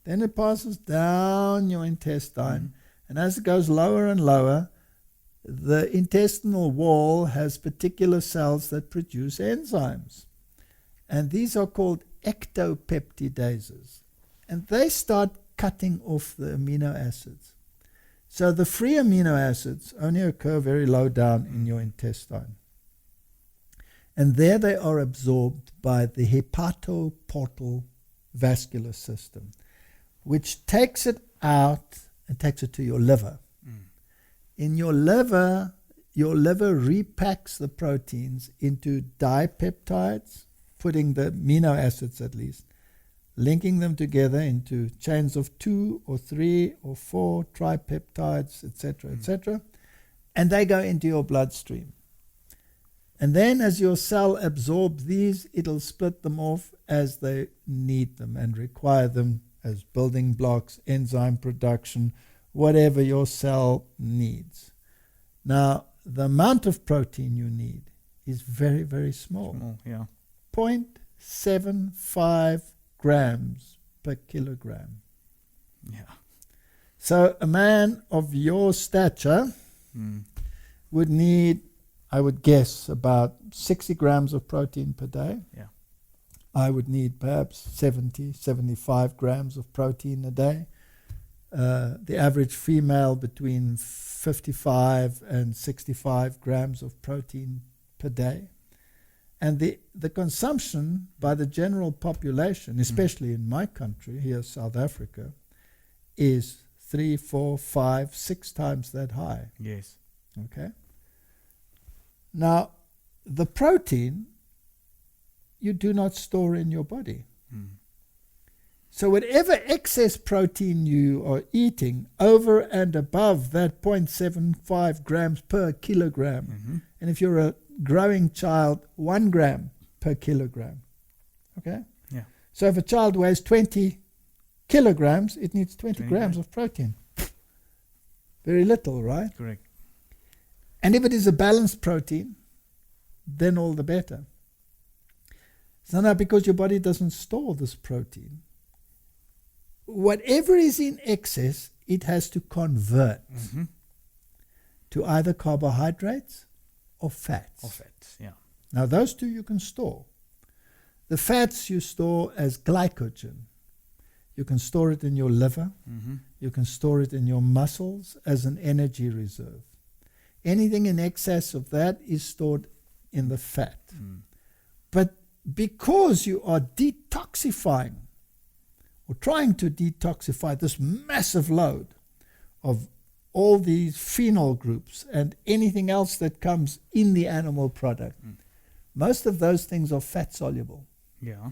Then it passes down your intestine, and as it goes lower and lower, the intestinal wall has particular cells that produce enzymes. And these are called ectopeptidases. And they start cutting off the amino acids. So the free amino acids only occur very low down in your intestine. And there they are absorbed by the hepatoportal vascular system, which takes it out and takes it to your liver. In your liver repacks the proteins into dipeptides, putting the amino acids at least, linking them together into chains of 2 or 3 or 4 tripeptides, etc., etc., and they go into your bloodstream. And then as your cell absorbs these, it'll split them off as they need them and require them as building blocks, enzyme production, whatever your cell needs. Now, the amount of protein you need is very, very small. 0.75 grams per kilogram. Yeah. So a man of your stature would need, I would guess, about 60 grams of protein per day. Yeah. I would need perhaps 70, 75 grams of protein a day. The average female between 55 and 65 grams of protein per day. And the consumption by the general population, especially in my country, here South Africa, is 3, 4, 5, 6 times that high. Yes. Okay? Now, the protein you do not store in your body. So whatever excess protein you are eating over and above that 0.75 grams per kilogram, and if you're a growing child, 1 gram per kilogram. Okay? Yeah. So if a child weighs 20 kilograms, it needs 20 grams of protein. Very little, right? Correct. And if it is a balanced protein, then all the better. So now, because your body doesn't store this protein, whatever is in excess, it has to convert to either carbohydrates or fats. Or fats, yeah. Now, those two you can store. The fats you store as glycogen. You can store it in your liver. You can store it in your muscles as an energy reserve. Anything in excess of that is stored in the fat. But because you are detoxifying or trying to detoxify this massive load of all these phenol groups and anything else that comes in the animal product, most of those things are fat soluble. Yeah.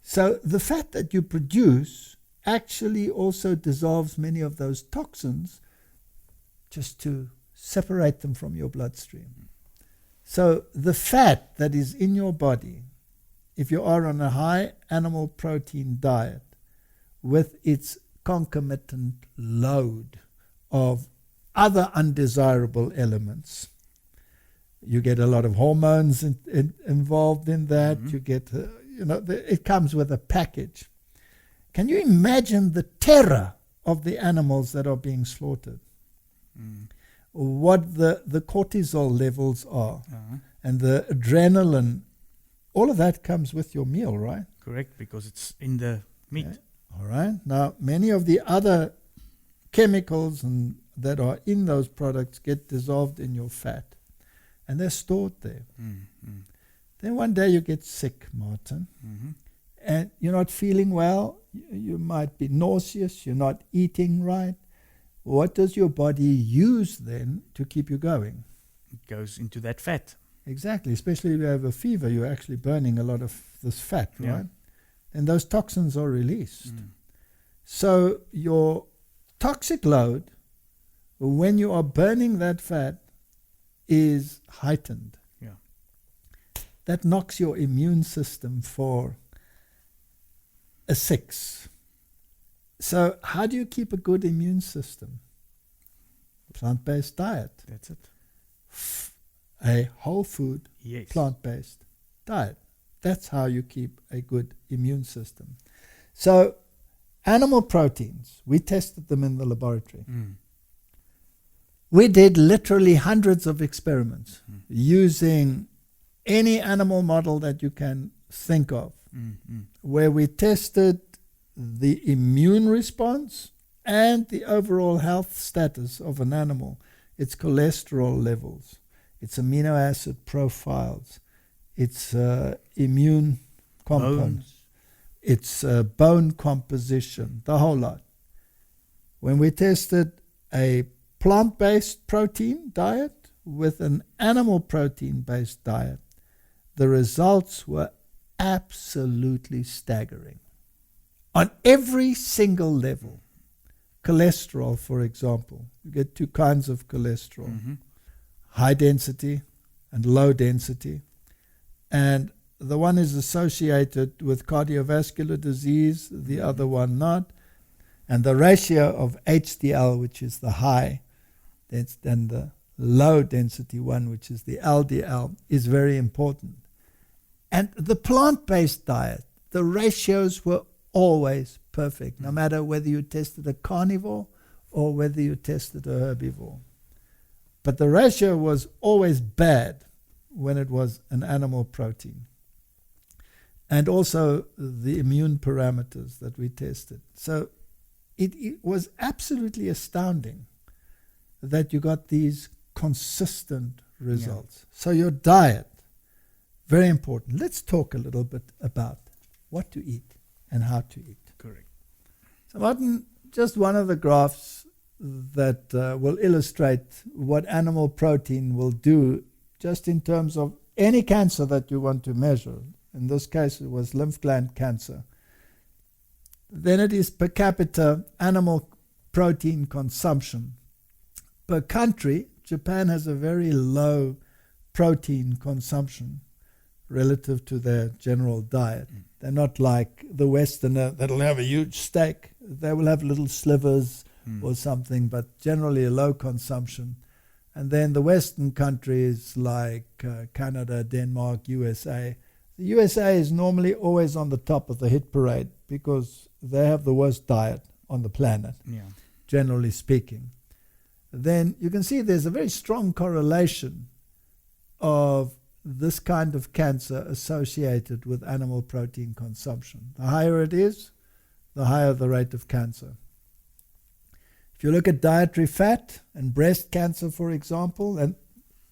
So the fat that you produce actually also dissolves many of those toxins just to separate them from your bloodstream. So the fat that is in your body, if you are on a high animal protein diet with its concomitant load of other undesirable elements, you get a lot of hormones involved in that. You get, it comes with a package. Can you imagine the terror of the animals that are being slaughtered? What the cortisol levels are, and the adrenaline, all of that comes with your meal, right? Correct, because it's in the meat. Okay. All right. Now, many of the other chemicals that are in those products get dissolved in your fat, and they're stored there. Then one day you get sick, Martin, and you're not feeling well. You might be nauseous. You're not eating right. What does your body use then to keep you going? It goes into that fat. Exactly. Especially if you have a fever, you're actually burning a lot of this fat, right? And those toxins are released. So your toxic load, when you are burning that fat, is heightened. Yeah. That knocks your immune system for a 6. So how do you keep a good immune system? Plant-based diet. That's it. A whole food, Yes. plant-based diet. That's how you keep a good immune system. So animal proteins, we tested them in the laboratory. We did literally hundreds of experiments using any animal model that you can think of, where we tested the immune response and the overall health status of an animal, its cholesterol levels, its amino acid profiles, its immune components, its bone composition, the whole lot. When we tested a plant-based protein diet with an animal protein-based diet, the results were absolutely staggering. On every single level. Cholesterol, for example. You get 2 kinds of cholesterol. High density and low density. And the one is associated with cardiovascular disease, the other one not. And the ratio of HDL, which is the high, and the low density one, which is the LDL, is very important. And the plant-based diet, the ratios were always perfect, no matter whether you tested a carnivore or whether you tested a herbivore. But the ratio was always bad when it was an animal protein. And also the immune parameters that we tested. So it was absolutely astounding that you got these consistent results. So your diet, very important. Let's talk a little bit about what to eat and how to eat. Correct. So Martin, just one of the graphs that will illustrate what animal protein will do just in terms of any cancer that you want to measure. In this case, it was lymph gland cancer. Then it is per capita animal protein consumption. Per country, Japan has a very low protein consumption relative to their general diet. They're not like the Westerner that'll have a huge steak. They will have little slivers or something, but generally a low consumption. And then the Western countries like Canada, Denmark, USA. The USA is normally always on the top of the hit parade because they have the worst diet on the planet, generally speaking. Then you can see there's a very strong correlation of this kind of cancer associated with animal protein consumption. The higher it is, the higher the rate of cancer. If you look at dietary fat and breast cancer, for example, and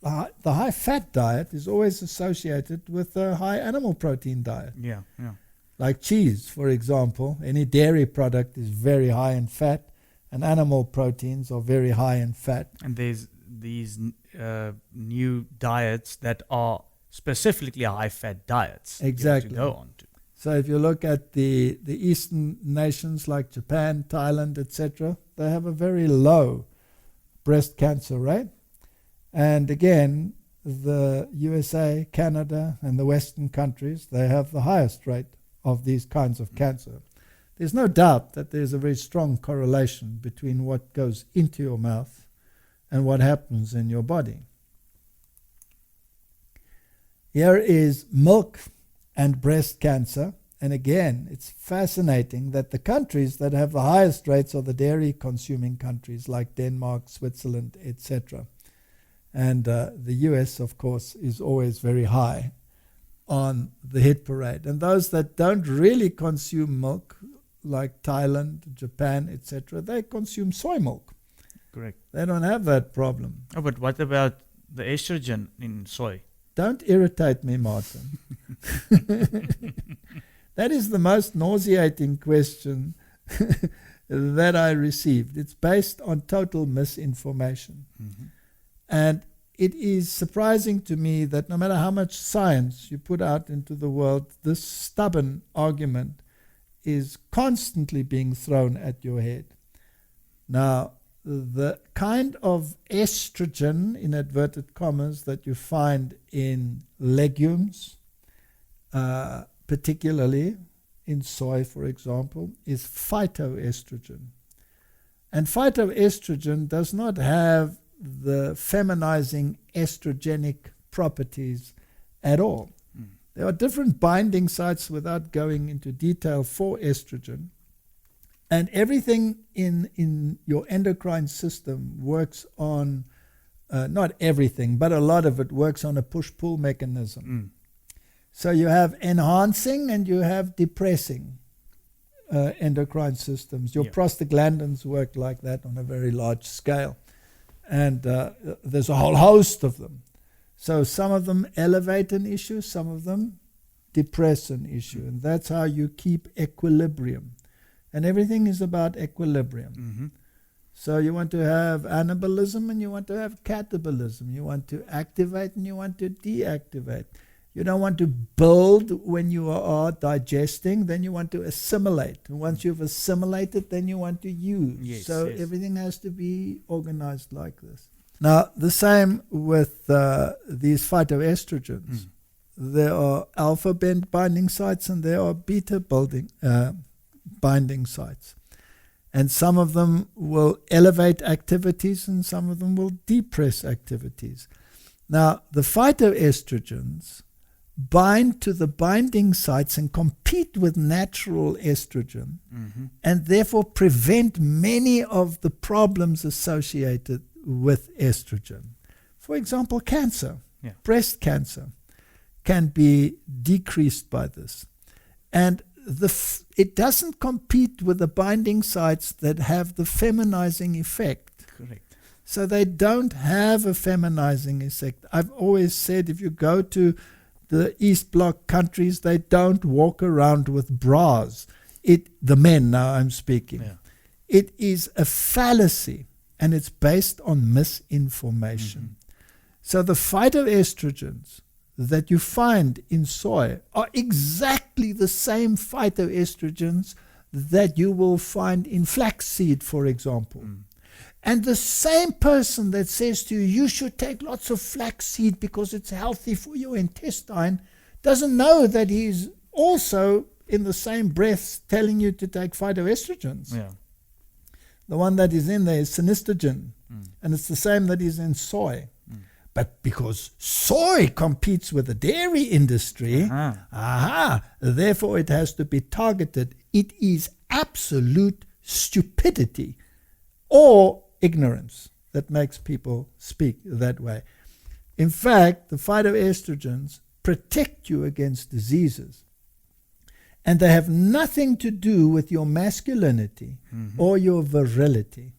the high fat diet is always associated with a high animal protein diet. Yeah, yeah. Like cheese, for example, any dairy product is very high in fat, and animal proteins are very high in fat. And there's these new diets that are specifically high-fat diets. Exactly. To go on to. So if you look at the Eastern nations like Japan, Thailand, etc., they have a very low breast cancer rate. And again, the USA, Canada, and the Western countries, they have the highest rate of these kinds of cancer. There's no doubt that there's a very strong correlation between what goes into your mouth and what happens in your body. Here is milk and breast cancer. And again, it's fascinating that the countries that have the highest rates are the dairy-consuming countries like Denmark, Switzerland, etc. And the US, of course, is always very high on the hit parade. And those that don't really consume milk, like Thailand, Japan, etc., they consume soy milk. Correct. They don't have that problem. Oh, but what about the estrogen in soy? Don't irritate me, Martin. That is the most nauseating question that I received. It's based on total misinformation. Mm-hmm. And it is surprising to me that no matter how much science you put out into the world, this stubborn argument is constantly being thrown at your head. Now, the kind of estrogen, in inverted commas, that you find in legumes, particularly in soy, for example, is phytoestrogen. And phytoestrogen does not have the feminizing estrogenic properties at all. There are different binding sites, without going into detail, for estrogen. And everything in your endocrine system works on, not everything, but a lot of it works on a push-pull mechanism. So you have enhancing and you have depressing endocrine systems. Your prostaglandins work like that on a very large scale. And there's a whole host of them. So some of them elevate an issue, some of them depress an issue. And that's how you keep equilibrium. And everything is about equilibrium. Mm-hmm. So you want to have anabolism and you want to have catabolism. You want to activate and you want to deactivate. You don't want to build when you are digesting, then you want to assimilate. And once you've assimilated, then you want to use. Yes, so yes. everything has to be organized like this. Now, the same with these phytoestrogens. There are alpha binding sites and there are beta binding sites. And some of them will elevate activities and some of them will depress activities. Now, the phytoestrogens bind to the binding sites and compete with natural estrogen, and therefore prevent many of the problems associated with estrogen. For example, cancer, breast cancer, can be decreased by this. And it doesn't compete with the binding sites that have the feminizing effect. Correct. So they don't have a feminizing effect. I've always said if you go to the East Bloc countries, they don't walk around with bras. The men now I'm speaking. Yeah. It is a fallacy and it's based on misinformation. So the phytoestrogens that you find in soy are exactly the same phytoestrogens that you will find in flaxseed, for example. And the same person that says to you, you should take lots of flaxseed because it's healthy for your intestine, doesn't know that he's also in the same breath telling you to take phytoestrogens. Yeah. The one that is in there is synestrogen, and it's the same that is in soy. But because soy competes with the dairy industry, therefore it has to be targeted. It is absolute stupidity or ignorance that makes people speak that way. In fact, the phytoestrogens protect you against diseases. And they have nothing to do with your masculinity or your virility.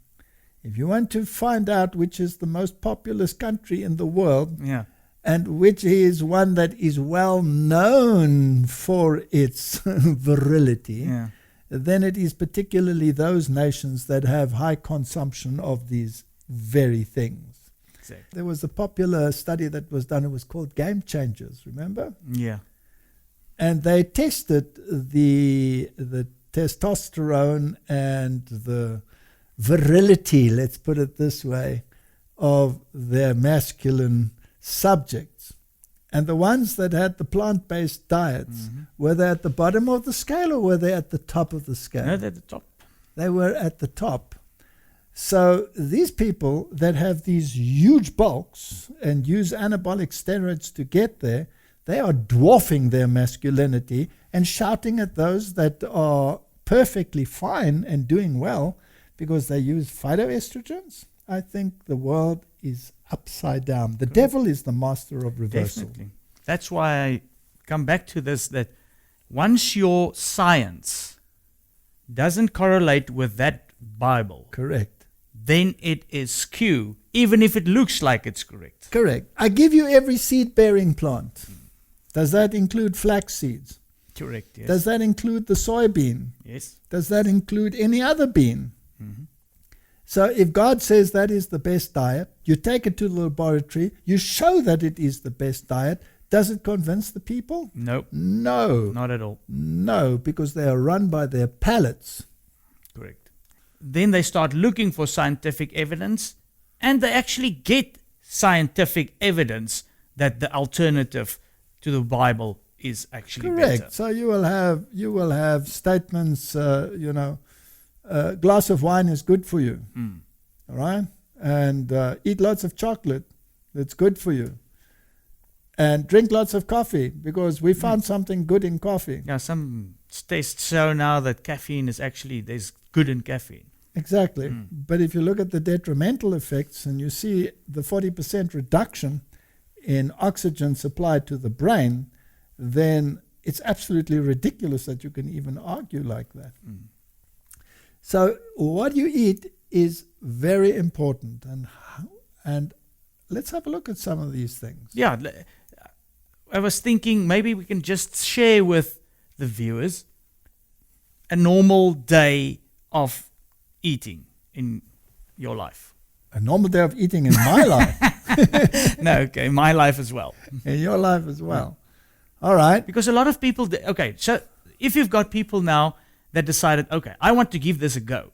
If you want to find out which is the most populous country in the world, Yeah. and which is one that is well known for its virility, Yeah. then it is particularly those nations that have high consumption of these very things. Exactly. There was a popular study that was done, it was called Game Changers, remember? Yeah. And they tested the testosterone and the virility, let's put it this way, of their masculine subjects. And the ones that had the plant-based diets, were they at the bottom of the scale or were they at the top of the scale? No, they're at the top. They were at the top. So these people that have these huge bulks and use anabolic steroids to get there, they are dwarfing their masculinity and shouting at those that are perfectly fine and doing well because they use phytoestrogens. I think the world is upside down. The devil is the master of reversal. Definitely. That's why I come back to this, that once your science doesn't correlate with that Bible, Correct. then it is skew, even if it looks like it's correct. Correct. I give you every seed-bearing plant. Does that include flax seeds? Correct, yes. Does that include the soybean? Yes. Does that include any other bean? Mhm. So if God says that is the best diet, you take it to the laboratory, you show that it is the best diet, does it convince the people? No, No. not at all. No, because they are run by their palates. Correct. Then they start looking for scientific evidence, and they actually get scientific evidence that the alternative to the Bible is actually Correct. better. So you will have statements, a glass of wine is good for you. All right? And eat lots of chocolate. That's good for you. And drink lots of coffee because we found something good in coffee. Yeah, some tests show now that caffeine is actually, there's good in caffeine. Exactly. But if you look at the detrimental effects and you see the 40% reduction in oxygen supplied to the brain, then it's absolutely ridiculous that you can even argue like that. So what you eat is very important. And let's have a look at some of these things. Yeah, I was thinking maybe we can just share with the viewers a normal day of eating in your life. A normal day of eating in my life, No, okay, my life as well. in your life as well. All right. Because a lot of people, okay, so if you've got people now that decided, okay, I want to give this a go,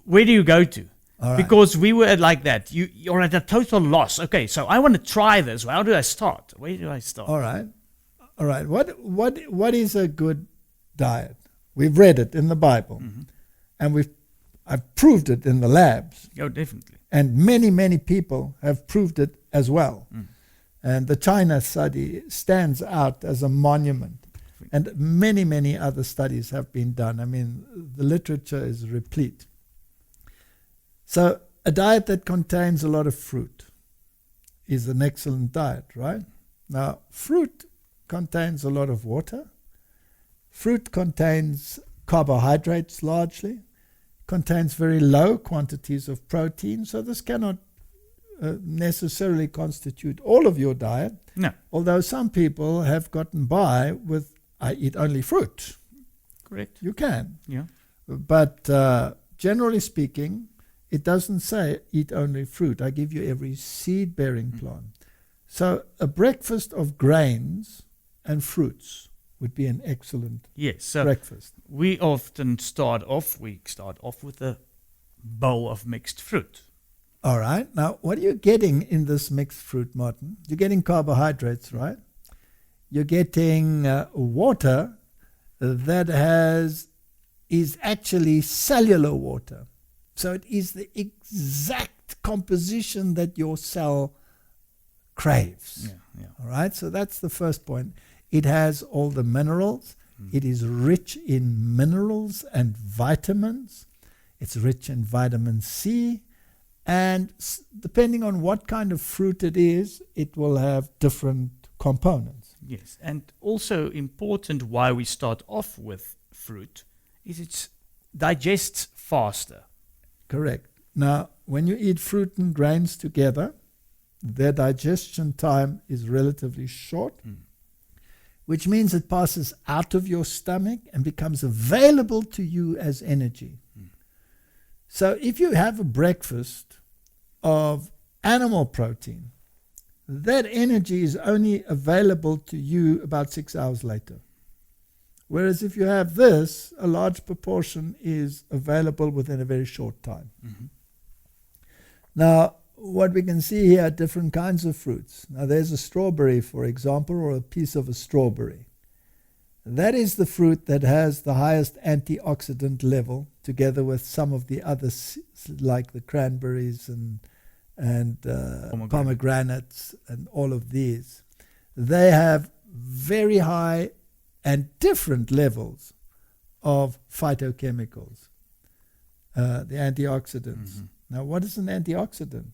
where do you go to? All right. Because we were like that. You're at a total loss. Okay, so I want to try this. How do I start? Where do I start? All right. All right. What is a good diet? We've read it in the Bible, and I've proved it in the labs, Oh, definitely. and many people have proved it as well. And the China study stands out as a monument, and many other studies have been done. I mean, the literature is replete. So a diet that contains a lot of fruit is an excellent diet, right? Now, fruit contains a lot of water. Fruit contains carbohydrates largely, contains very low quantities of protein, so this cannot necessarily constitute all of your diet, No, although some people have gotten by with, I eat only fruit. correct. You can. Yeah. But generally speaking, it doesn't say eat only fruit. I give you every seed-bearing plant. So a breakfast of grains and fruits would be an excellent Yes, so breakfast. we often start off with a bowl of mixed fruit. All right. Now, what are you getting in this mixed fruit, Martin? You're getting carbohydrates, right? You're getting water that is actually cellular water. So it is the exact composition that your cell craves. Yeah. All right. So that's the first point. It has all the minerals. It is rich in minerals and vitamins. It's rich in vitamin C. And depending on what kind of fruit it is, it will have different components. Yes, and also important why we start off with fruit is it digests faster. Correct. Now, when you eat fruit and grains together, their digestion time is relatively short, which means it passes out of your stomach and becomes available to you as energy. So if you have a breakfast of animal protein, that energy is only available to you about 6 hours later. Whereas if you have this, a large proportion is available within a very short time. Now, what we can see here are different kinds of fruits. Now, there's a strawberry, for example, or a piece of a strawberry. That is the fruit that has the highest antioxidant level, together with some of the others, like the cranberries and pomegranates and all of these. They have very high and different levels of phytochemicals, the antioxidants. Now, what is an antioxidant?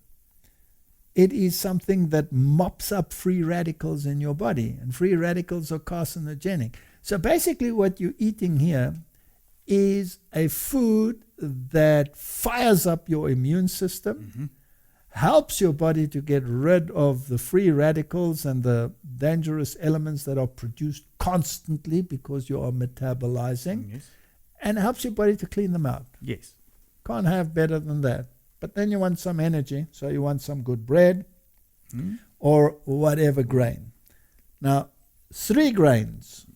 It is something that mops up free radicals in your body, and free radicals are carcinogenic. So basically what you're eating here is a food that fires up your immune system, helps your body to get rid of the free radicals and the dangerous elements that are produced constantly because you are metabolizing, and helps your body to clean them out. Yes. Can't have better than that. But then you want some energy, so you want some good bread or whatever grain. Now, 3 grains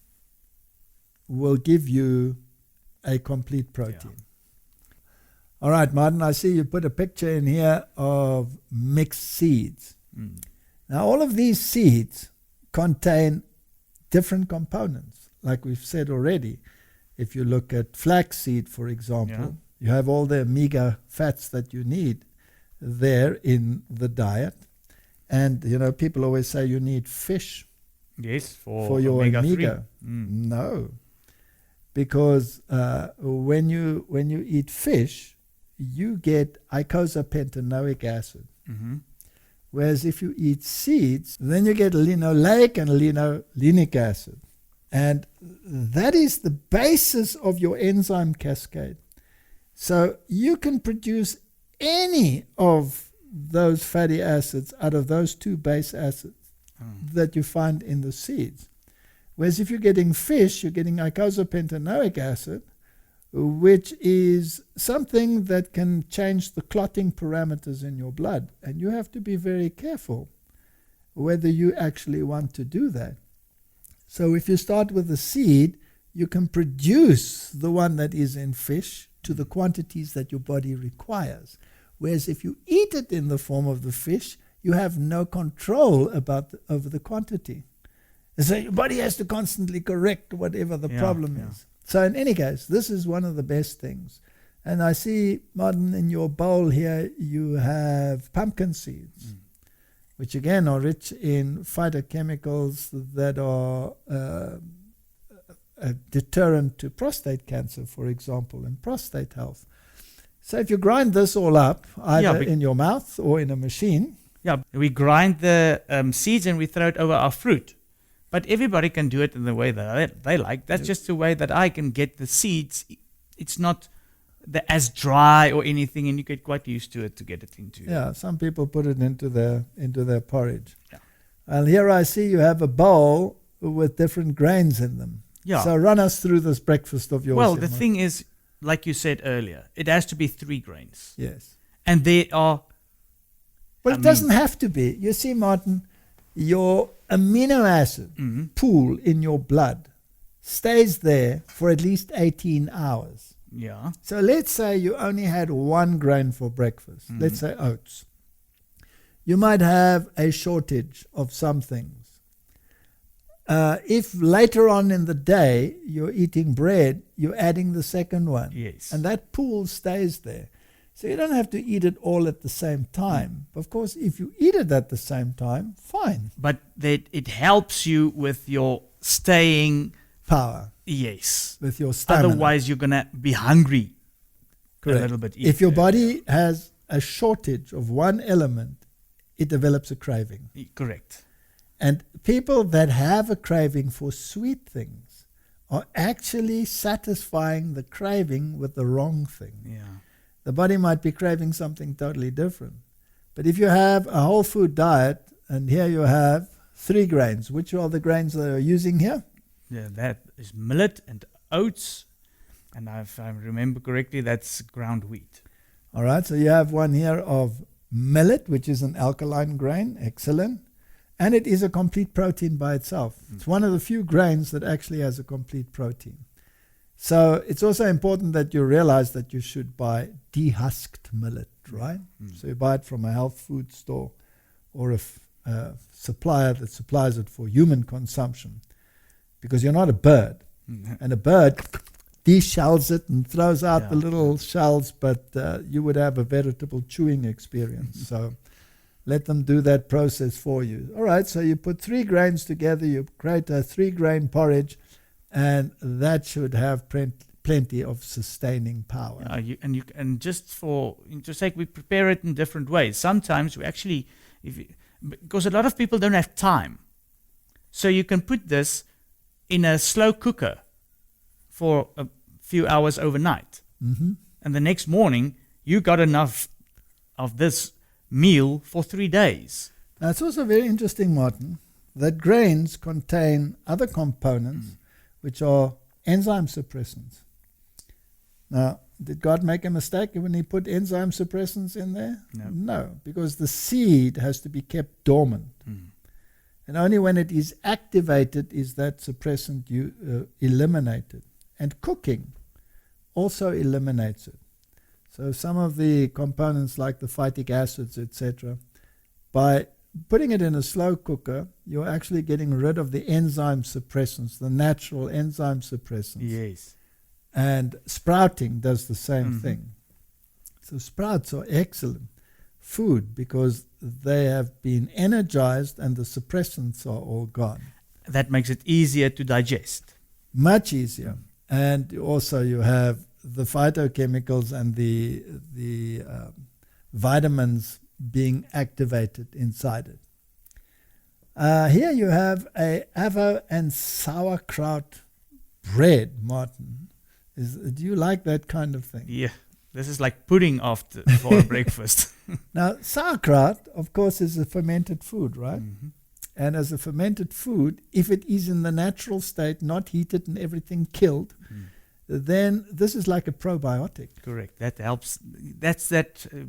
will give you a complete protein. All right, Martin, I see you put a picture in here of mixed seeds. Now, all of these seeds contain different components. Like we've said already, if you look at flaxseed, for example, you have all the omega fats that you need there in the diet. And, you know, people always say you need fish for your omega. No. Because when you eat fish, you get eicosapentaenoic acid. Whereas if you eat seeds, then you get linoleic and linolenic acid. And that is the basis of your enzyme cascade. So you can produce any of those fatty acids out of those 2 base acids that you find in the seeds. Whereas if you're getting fish, you're getting eicosapentaenoic acid, which is something that can change the clotting parameters in your blood. And you have to be very careful whether you actually want to do that. So if you start with a seed, you can produce the one that is in fish to the quantities that your body requires. Whereas if you eat it in the form of the fish, you have no control over the quantity. And so your body has to constantly correct whatever the problem is. So in any case, this is one of the best things. And I see, Martin, in your bowl here, you have pumpkin seeds, which again are rich in phytochemicals that are a deterrent to prostate cancer, for example, and prostate health. So if you grind this all up, either in your mouth or in a machine. We grind the seeds and we throw it over our fruit. But everybody can do it in the way that they like. That's just the way that I can get the seeds. It's not as dry or anything, and you get quite used to it to get it into. Yeah, some people put it into their porridge. And here I see you have a bowl with different grains in them. So run us through this breakfast of yours. Well, the thing is, like you said earlier, it has to be 3 grains. Yes. And they are... Well, it doesn't have to be. You see, Martin, your amino acid pool in your blood stays there for at least 18 hours. Yeah. So let's say you only had 1 grain for breakfast. Let's say oats. You might have a shortage of some things. If later on in the day you're eating bread, you're adding the second one. Yes. And that pool stays there. So you don't have to eat it all at the same time. Of course, if you eat it at the same time, fine. But that it helps you with your staying power. Yes. With your stamina. Otherwise, you're going to be hungry. Correct. A little bit. If your body has a shortage of one element, it develops a craving. Correct. And people that have a craving for sweet things are actually satisfying the craving with the wrong thing. Yeah. the body might be craving something totally different. But if you have a whole food diet, and here you have 3 grains, which are the grains that are using here? Yeah, that is millet and oats. And if I remember correctly, that's ground wheat. All right, so you have one here of millet, which is an alkaline grain, excellent. And it is a complete protein by itself. It's one of the few grains that actually has a complete protein. So it's also important that you realize that you should buy dehusked millet, right? So you buy it from a health food store or a supplier that supplies it for human consumption, because you're not a bird. And a bird deshells it and throws out the little shells, but you would have a veritable chewing experience. So let them do that process for you. All right, so you put 3 grains together, you create a 3-grain porridge, and that should have plenty of sustaining power. And just for interest's sake, we prepare it in different ways. Sometimes we actually, because a lot of people don't have time, so you can put this in a slow cooker for a few hours overnight, and the next morning you got enough of this meal for 3 days. Now, it's also very interesting, Martin, that grains contain other components which are enzyme suppressants. Now, did God make a mistake when he put enzyme suppressants in there? No, because the seed has to be kept dormant. And only when it is activated is that suppressant eliminated. And cooking also eliminates it. So some of the components like the phytic acids, etc., by putting it in a slow cooker, you're actually getting rid of the enzyme suppressants, the natural enzyme suppressants. Yes. And sprouting does the same thing. So sprouts are excellent food because they have been energized and the suppressants are all gone. That makes it easier to digest. Much easier. And also you have the phytochemicals and the vitamins being activated inside it. Here you have a avo and sauerkraut bread, Martin. Do you like that kind of thing? Yeah, this is like pudding for breakfast. Now, sauerkraut, of course, is a fermented food, right? And as a fermented food, if it is in the natural state, not heated and everything killed, then this is like a probiotic. Correct. That helps. That's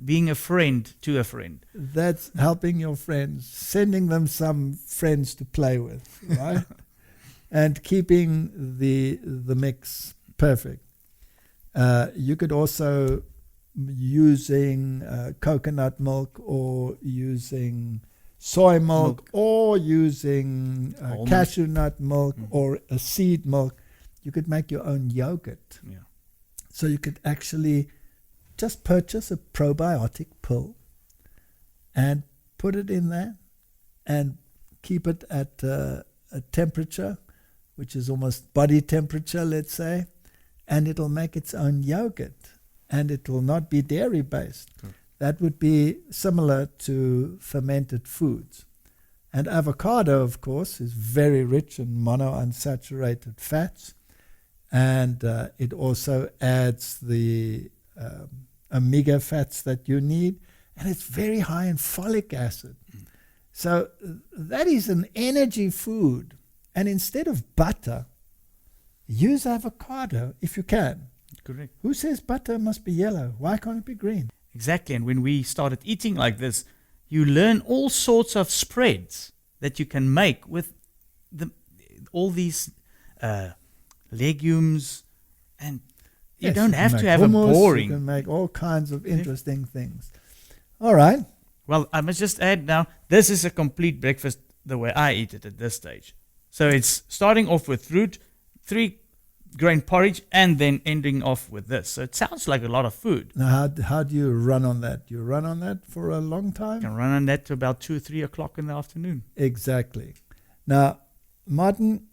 being a friend to a friend. That's helping your friends, sending them some friends to play with, right? And keeping the mix perfect. You could also using coconut milk or using soy milk. Or using cashew nut milk or a seed milk. You could make your own yogurt. Yeah. So you could actually just purchase a probiotic pill and put it in there and keep it at a temperature which is almost body temperature, let's say, and it'll make its own yogurt and it will not be dairy based. That would be similar to fermented foods. And avocado, of course, is very rich in monounsaturated fats. And it also adds the omega fats that you need. And it's very high in folic acid. So that is an energy food. And instead of butter, use avocado if you can. Correct. Who says butter must be yellow? Why can't it be green? Exactly. And when we started eating like this, you learn all sorts of spreads that you can make with all these legumes, and you don't have to have hummus, a boring. You can make all kinds of interesting things. All right. Well, I must just add now, this is a complete breakfast the way I eat it at this stage. So it's starting off with fruit, 3-grain porridge, and then ending off with this. So it sounds like a lot of food. Now, how do you run on that? You run on that for a long time? You can run on that to about 2 or 3 o'clock in the afternoon. Exactly. Now, Martin,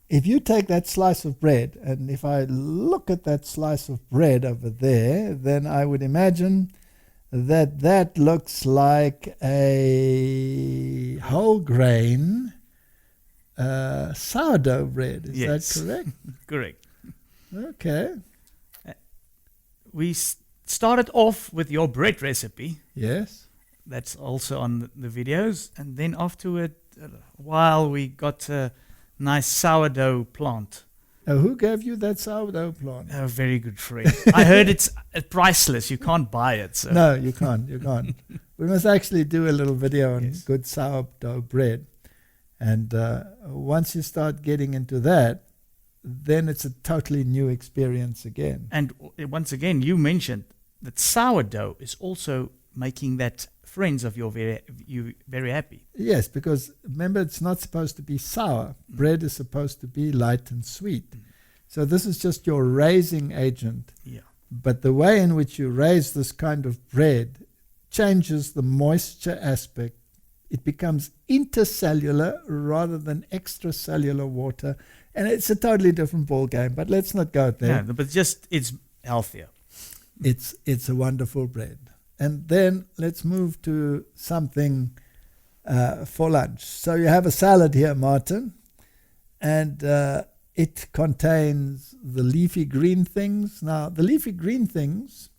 if you take that slice of bread, and if I look at that slice of bread over there, then I would imagine that looks like a whole grain sourdough bread. Is that correct? Correct. Okay. started off with your bread recipe. Yes. That's also on the videos. And then afterward, a while, we got a nice sourdough plant. Who gave you that sourdough plant? A very good friend. I heard it's priceless. You can't buy it. So. No, you can't. You can't. We must actually do a little video on Yes. good sourdough bread. And once you start getting into that, then it's a totally new experience again. And once again, you mentioned that sourdough is also making that friends of you very happy. Yes, because remember, it's not supposed to be sour. Bread is supposed to be light and sweet. So this is just your raising agent. Yeah. But the way in which you raise this kind of bread changes the moisture aspect. It becomes intercellular rather than extracellular water. And it's a totally different ball game. But let's not go there. Yeah, but just it's healthier. It's a wonderful bread. And then let's move to something for lunch. So you have a salad here, Martin, and it contains the leafy green things. Now, the leafy green things,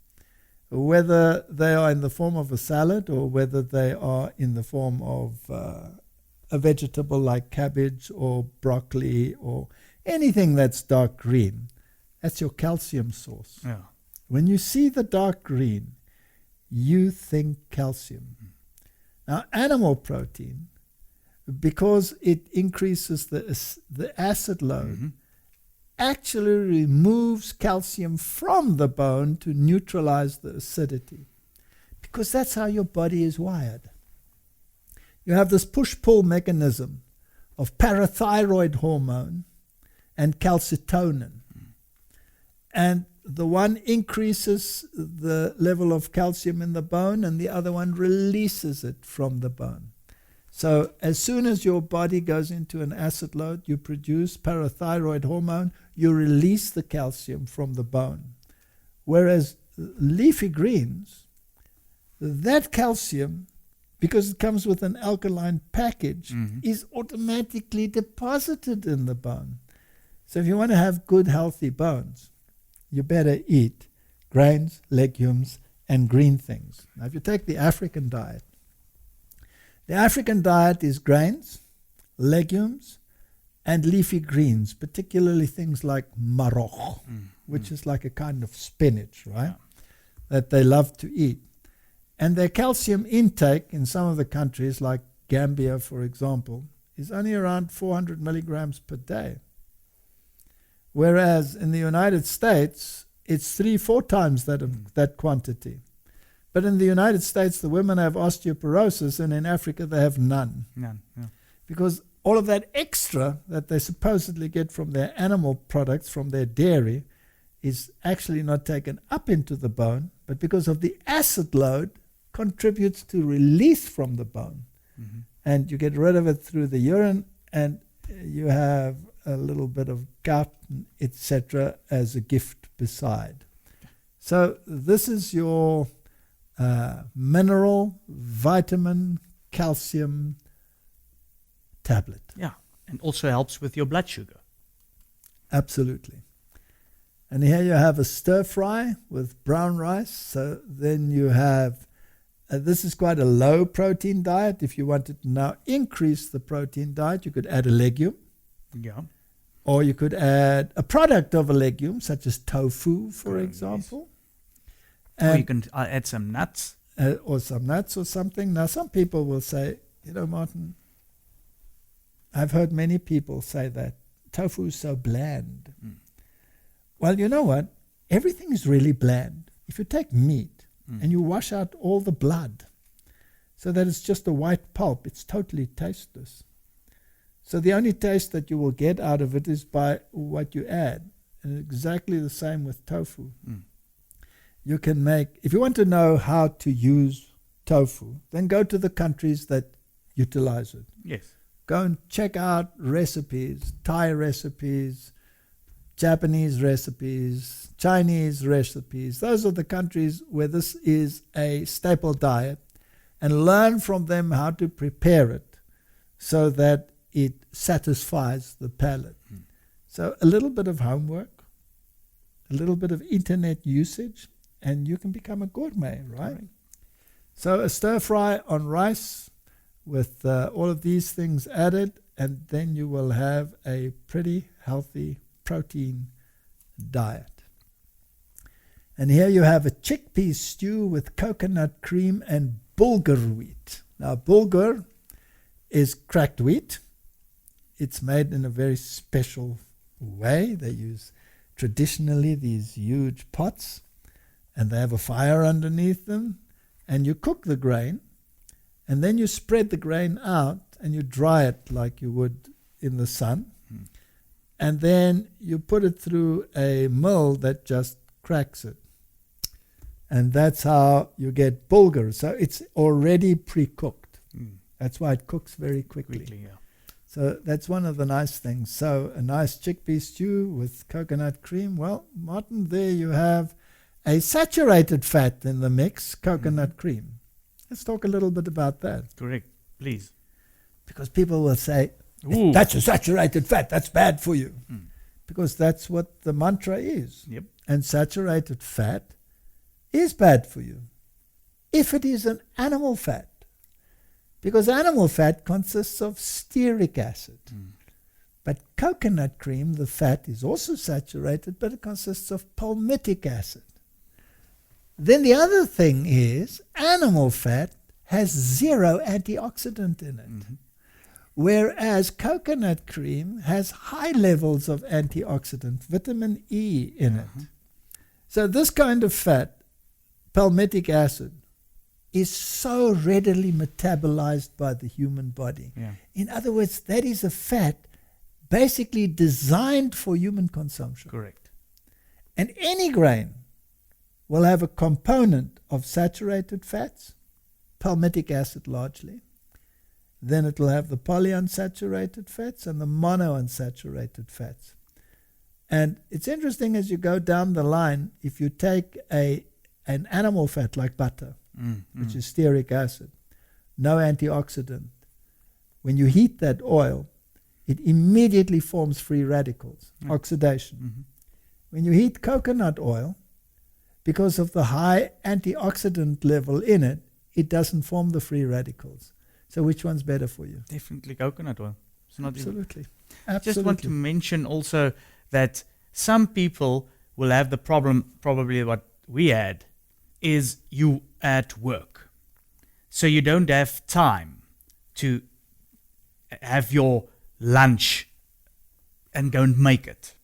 whether they are in the form of a salad or whether they are in the form of a vegetable like cabbage or broccoli or anything that's dark green, that's your calcium source. Yeah. When you see the dark green, you think calcium. Now, animal protein, because it increases the acid load, actually removes calcium from the bone to neutralize the acidity, because that's how your body is wired. You have this push-pull mechanism of parathyroid hormone and calcitonin. And the one increases the level of calcium in the bone and the other one releases it from the bone. So as soon as your body goes into an acid load, you produce parathyroid hormone, you release the calcium from the bone. Whereas leafy greens, that calcium, because it comes with an alkaline package, is automatically deposited in the bone. So if you want to have good, healthy bones, you better eat grains, legumes, and green things. Now, if you take the African diet is grains, legumes, and leafy greens, particularly things like marroch, which is like a kind of spinach, right? That they love to eat. And their calcium intake in some of the countries, like Gambia, for example, is only around 400 milligrams per day. Whereas in the United States, it's 3-4 times that quantity. But in the United States, the women have osteoporosis, and in Africa, they have none. None. Yeah. Because all of that extra that they supposedly get from their animal products, from their dairy, is actually not taken up into the bone, but because of the acid load, contributes to release from the bone. And you get rid of it through the urine, and you have a little bit of gut, etc., as a gift beside. So this is your mineral, vitamin, calcium tablet. Yeah. And also helps with your blood sugar. Absolutely. And here you have a stir fry with brown rice. So then you have, this is quite a low protein diet. If you wanted to now increase the protein diet, you could add a legume. Yeah. Or you could add a product of a legume, such as tofu, for example. Or you can add some nuts. Or some nuts or something. Now, some people will say, Martin, I've heard many people say that tofu is so bland. Well, you know what? Everything is really bland. If you take meat and you wash out all the blood so that it's just a white pulp, it's totally tasteless. So the only taste that you will get out of it is by what you add. And exactly the same with tofu. You can make, if you want to know how to use tofu, then go to the countries that utilize it. Yes. Go and check out recipes, Thai recipes, Japanese recipes, Chinese recipes. Those are the countries where this is a staple diet, and learn from them how to prepare it so that it satisfies the palate. So a little bit of homework, a little bit of internet usage, and you can become a gourmet, right? Correct. So a stir fry on rice with all of these things added, and then you will have a pretty healthy protein diet. And here you have a chickpea stew with coconut cream and bulgur wheat. Now, bulgur is cracked wheat. It's made in a very special way. They use traditionally these huge pots, and they have a fire underneath them, and you cook the grain, and then you spread the grain out and you dry it like you would in the sun, and then you put it through a mill that just cracks it. And that's how you get bulgur. So it's already pre-cooked. That's why it cooks very quickly. Yeah. So that's one of the nice things. So a nice chickpea stew with coconut cream. Well, Martin, there you have a saturated fat in the mix, coconut cream. Let's talk a little bit about that. Correct. Please. Because people will say, Ooh. that's a saturated fat, that's bad for you. Because that's what the mantra is. Yep. And saturated fat is bad for you if it is an animal fat. Because animal fat consists of stearic acid. But coconut cream, the fat, is also saturated, but it consists of palmitic acid. Then the other thing is animal fat has 0 antioxidant in it. Whereas coconut cream has high levels of antioxidant, vitamin E in it. So this kind of fat, palmitic acid, is so readily metabolized by the human body. Yeah. In other words, that is a fat basically designed for human consumption. Correct. And any grain will have a component of saturated fats, palmitic acid largely. Then it will have the polyunsaturated fats and the monounsaturated fats. And it's interesting as you go down the line, if you take an animal fat like butter, which is stearic acid, no antioxidant, when you heat that oil, it immediately forms free radicals, oxidation. When you heat coconut oil, because of the high antioxidant level in it, it doesn't form the free radicals. So which one's better for you? Definitely coconut oil. It's not even- Absolutely. Just want to mention also that some people will have the problem, probably what we had, is you at work. So you don't have time to have your lunch and go and make it.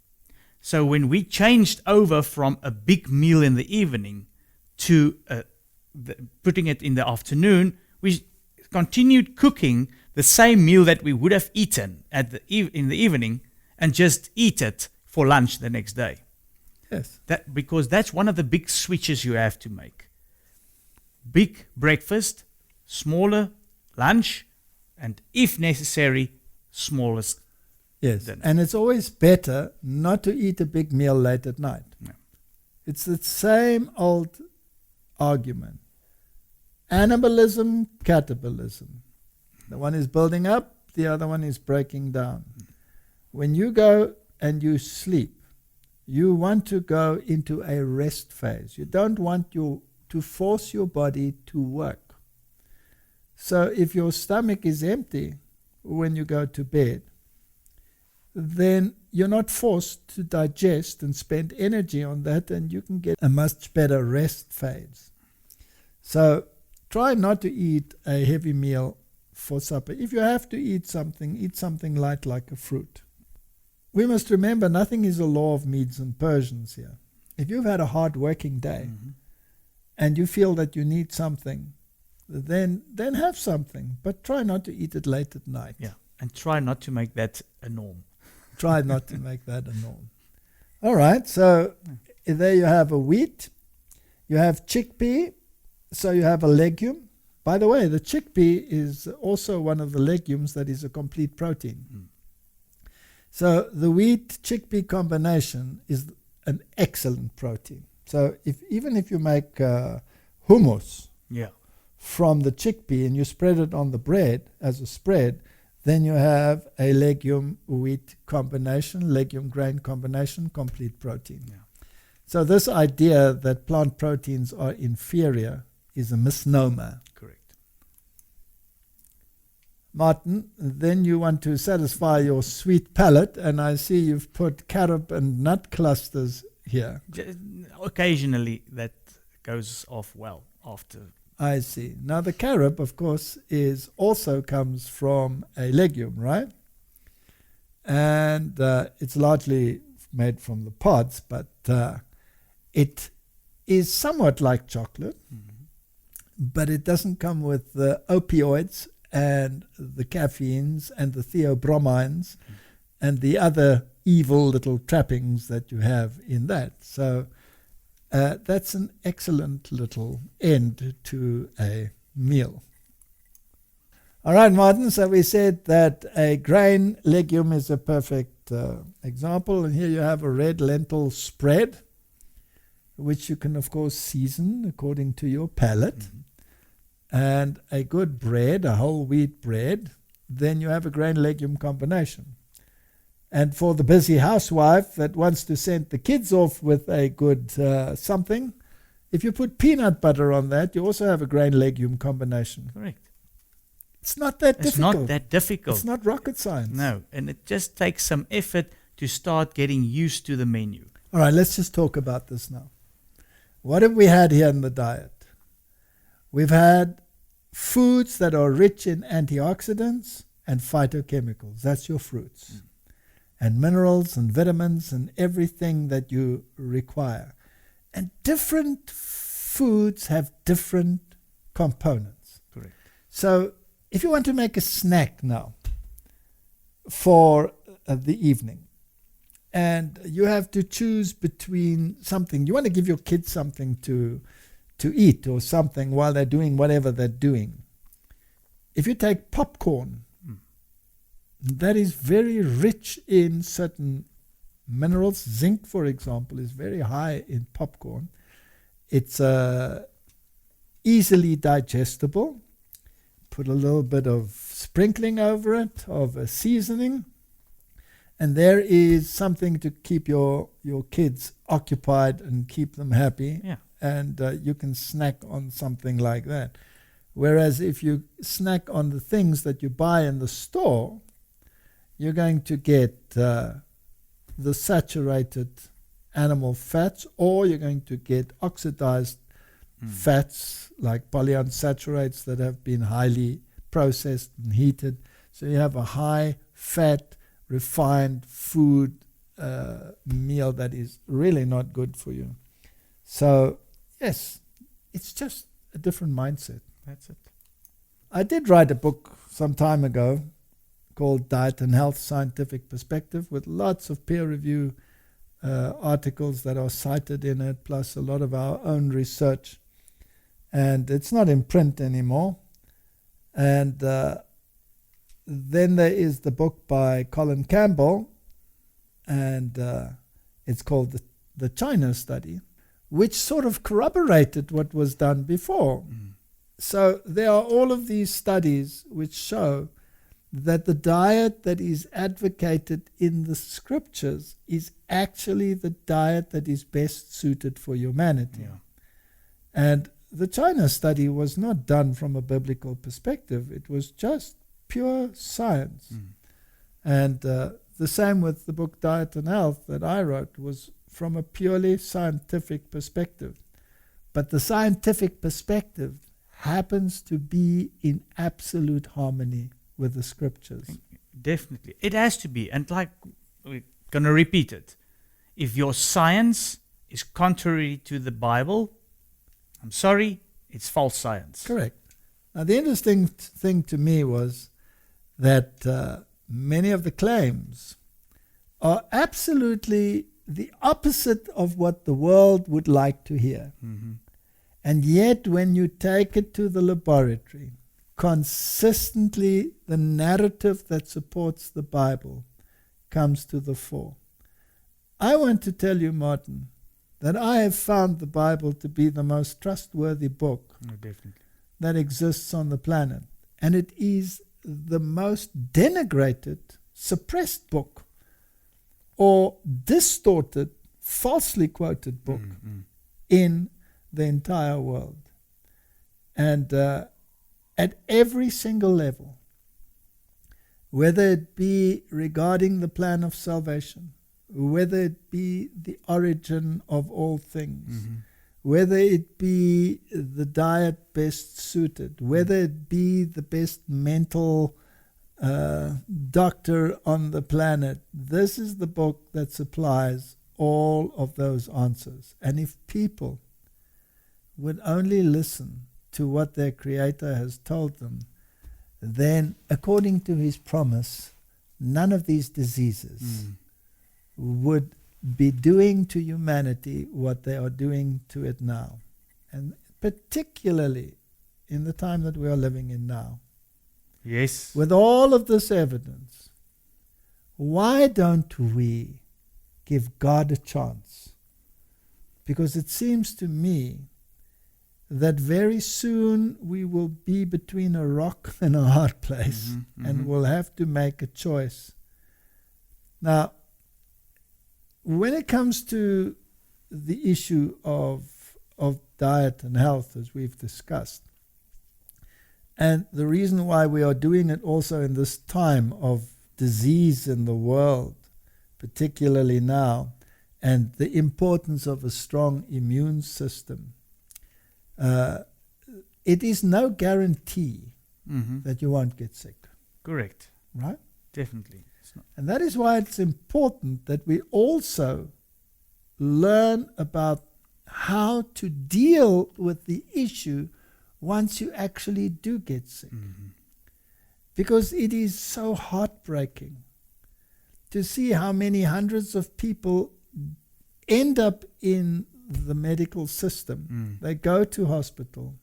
So when we changed over from a big meal in the evening to putting it in the afternoon, we continued cooking the same meal that we would have eaten in the evening and just eat it for lunch the next day. Yes. Because that's one of the big switches you have to make. Big breakfast, smaller lunch, and if necessary, smallest Yes. dinner. And it's always better not to eat a big meal late at night. No. It's the same old argument. Animalism, catabolism. The one is building up, the other one is breaking down. When you go and you sleep, you want to go into a rest phase. You don't want to force your body to work. So if your stomach is empty when you go to bed, then you're not forced to digest and spend energy on that, and you can get a much better rest phase. So try not to eat a heavy meal for supper. If you have to eat something light like a fruit. We must remember nothing is a law of Medes and Persians here. If you've had a hard working day and you feel that you need something, then have something, but try not to eat it late at night. Yeah, and try not to make that a norm. Try not to make that a norm. All right, so there you have a wheat, you have chickpea, so you have a legume. By the way, the chickpea is also one of the legumes that is a complete protein. So the wheat-chickpea combination is an excellent protein. So even if you make hummus from the chickpea and you spread it on the bread as a spread, then you have a legume-wheat combination, legume-grain combination, complete protein. So this idea that plant proteins are inferior is a misnomer. Correct. Martin, then you want to satisfy your sweet palate, and I see you've put carob and nut clusters here. Occasionally that goes off well after. I see. Now the carob, of course, also comes from a legume, right? And it's largely made from the pods, but it is somewhat like chocolate, but it doesn't come with the opioids and the caffeines and the theobromines and the other evil little trappings that you have in that. So that's an excellent little end to a meal. All right, Martin, so we said that a grain legume is a perfect example, and here you have a red lentil spread, which you can, of course, season according to your palate, and a good bread, a whole wheat bread, then you have a grain legume combination. And for the busy housewife that wants to send the kids off with a good something, if you put peanut butter on that, you also have a grain legume combination. Correct. It's not that difficult. It's not that difficult. It's not rocket science. No, and it just takes some effort to start getting used to the menu. All right, let's just talk about this now. What have we had here in the diet? We've had foods that are rich in antioxidants and phytochemicals. That's your fruits. And minerals and vitamins and everything that you require. And different foods have different components. Correct. So if you want to make a snack now for the evening, and you have to choose between something, you want to give your kids something to eat or something while they're doing whatever they're doing. If you take popcorn, that is very rich in certain minerals. Zinc, for example, is very high in popcorn. It's easily digestible. Put a little bit of sprinkling over it, of a seasoning, and there is something to keep your kids occupied and keep them happy. Yeah. And you can snack on something like that. Whereas if you snack on the things that you buy in the store, you're going to get the saturated animal fats, or you're going to get oxidized fats like polyunsaturates that have been highly processed and heated. So you have a high fat, refined food meal that is really not good for you. So, yes, it's just a different mindset. That's it. I did write a book some time ago called Diet and Health Scientific Perspective, with lots of peer review articles that are cited in it, plus a lot of our own research. And it's not in print anymore. And then there is the book by Colin Campbell, and it's called the China Study, which sort of corroborated what was done before. So there are all of these studies which show that the diet that is advocated in the scriptures is actually the diet that is best suited for humanity. Yeah. And the China study was not done from a biblical perspective. It was just pure science. And the same with the book Diet and Health that I wrote, was from a purely scientific perspective. But the scientific perspective happens to be in absolute harmony with the scriptures. Definitely. It has to be. And like, we're going to repeat it. If your science is contrary to the Bible, I'm sorry, it's false science. Correct. Now, the interesting thing to me was that many of the claims are absolutely the opposite of what the world would like to hear. And yet, when you take it to the laboratory, consistently the narrative that supports the Bible comes to the fore. I want to tell you, Martin, that I have found the Bible to be the most trustworthy book that exists on the planet. And it is the most denigrated, suppressed book or distorted falsely quoted book in the entire world. And at every single level, whether it be regarding the plan of salvation, whether it be the origin of all things, whether it be the diet best suited, whether it be the best mental doctor on the planet, this is the book that supplies all of those answers. And if people would only listen to what their Creator has told them, then according to his promise, none of these diseases would be doing to humanity what they are doing to it now. And particularly in the time that we are living in now. Yes. With all of this evidence, why don't we give God a chance? Because it seems to me that very soon we will be between a rock and a hard place, and we'll have to make a choice. Now, when it comes to the issue of diet and health, as we've discussed, and the reason why we are doing it also in this time of disease in the world, particularly now, and the importance of a strong immune system, it is no guarantee that you won't get sick. Correct. Right? Definitely. It's not. And that is why it's important that we also learn about how to deal with the issue once you actually do get sick. Because it is so heartbreaking to see how many hundreds of people end up in the medical system. They go to hospital.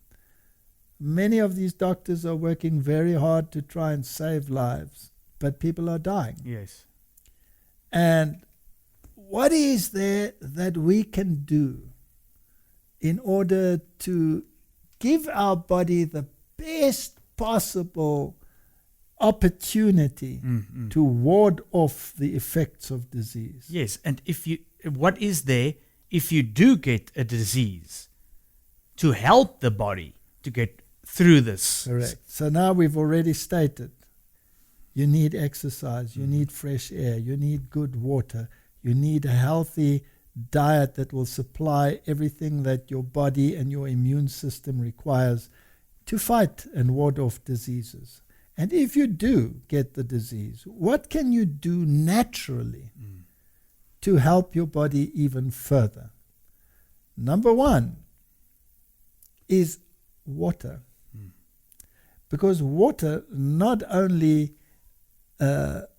Many of these doctors are working very hard to try and save lives, but people are dying. Yes. And what is there that we can do in order to give our body the best possible opportunity to ward off the effects of disease? Yes, and what is there if you do get a disease to help the body to get through this? Correct. So now we've already stated, you need exercise, you need fresh air, you need good water, you need a healthy diet that will supply everything that your body and your immune system requires to fight and ward off diseases. And if you do get the disease, what can you do naturally to help your body even further? Number one is water. Because water not only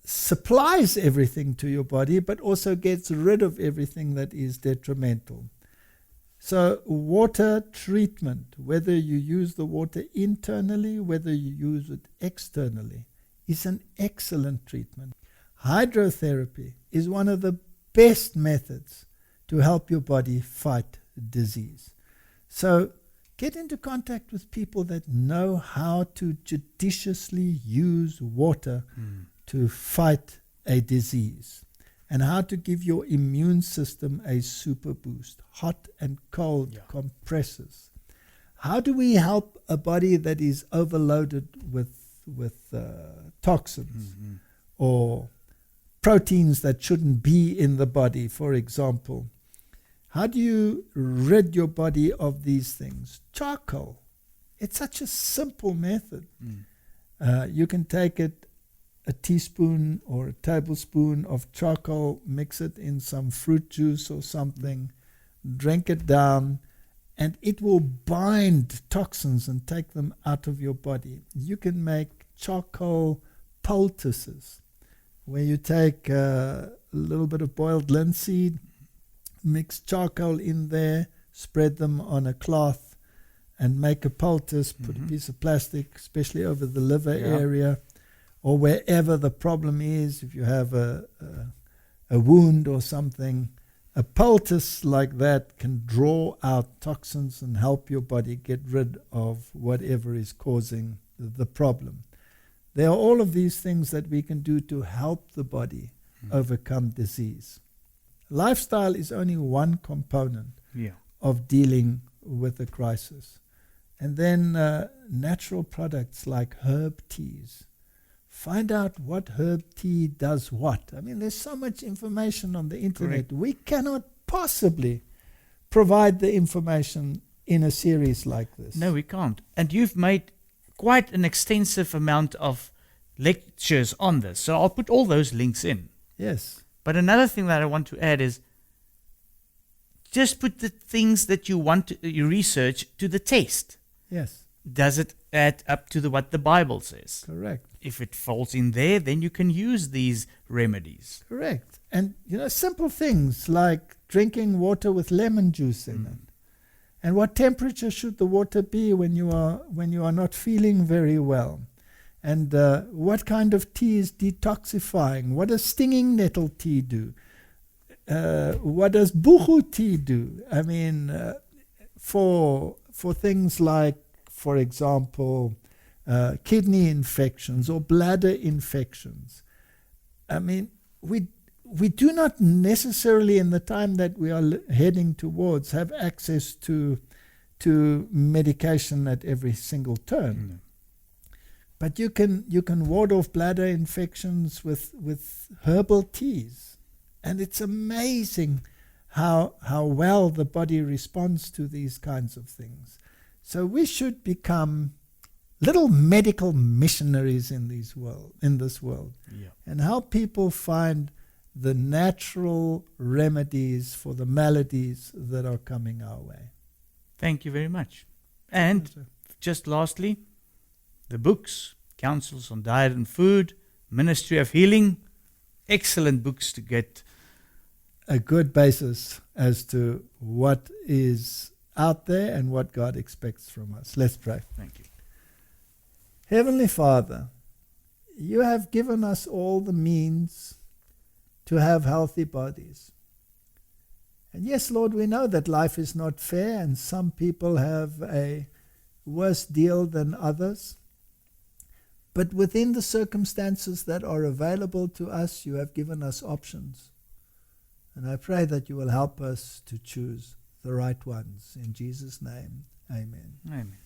supplies everything to your body, but also gets rid of everything that is detrimental. So water treatment, whether you use the water internally, whether you use it externally, is an excellent treatment. Hydrotherapy is one of the best methods to help your body fight disease. So get into contact with people that know how to judiciously use water to fight a disease, and how to give your immune system a super boost, hot and cold compresses. How do we help a body that is overloaded with toxins or proteins that shouldn't be in the body, for example? How do you rid your body of these things? Charcoal. It's such a simple method. You can take a teaspoon or a tablespoon of charcoal, mix it in some fruit juice or something, drink it down, and it will bind toxins and take them out of your body. You can make charcoal poultices, where you take a little bit of boiled linseed, mix charcoal in there, spread them on a cloth, and make a poultice, put a piece of plastic, especially over the liver area, or wherever the problem is. If you have a wound or something, a poultice like that can draw out toxins and help your body get rid of whatever is causing the problem. There are all of these things that we can do to help the body overcome disease. Lifestyle is only one component Yeah. of dealing with the crisis. And then natural products like herb teas. Find out what herb tea does what. I mean, there's so much information on the internet. Correct. We cannot possibly provide the information in a series like this. No, we can't. And you've made quite an extensive amount of lectures on this. So I'll put all those links in. Yes. But another thing that I want to add is just put the things that you want to, you research to the test. Yes. Does it add up to what the Bible says? Correct. If it falls in there, then you can use these remedies. Correct. And, simple things like drinking water with lemon juice in it. And what temperature should the water be when you are not feeling very well? And what kind of tea is detoxifying? What does stinging nettle tea do? What does buchu tea do? I mean, for things like, for example, kidney infections or bladder infections. I mean, we do not necessarily, in the time that we are heading towards, have access to medication at every single turn. But you can ward off bladder infections with herbal teas, and it's amazing how well the body responds to these kinds of things. So we should become little medical missionaries in this world, and help people find the natural remedies for the maladies that are coming our way. Thank you very much. And just lastly, the books, Counsels on Diet and Food, Ministry of Healing, excellent books to get a good basis as to what is out there and what God expects from us. Let's pray. Thank you. Heavenly Father, you have given us all the means to have healthy bodies. And yes, Lord, we know that life is not fair and some people have a worse deal than others. But within the circumstances that are available to us, you have given us options. And I pray that you will help us to choose the right ones. In Jesus' name, amen. Amen.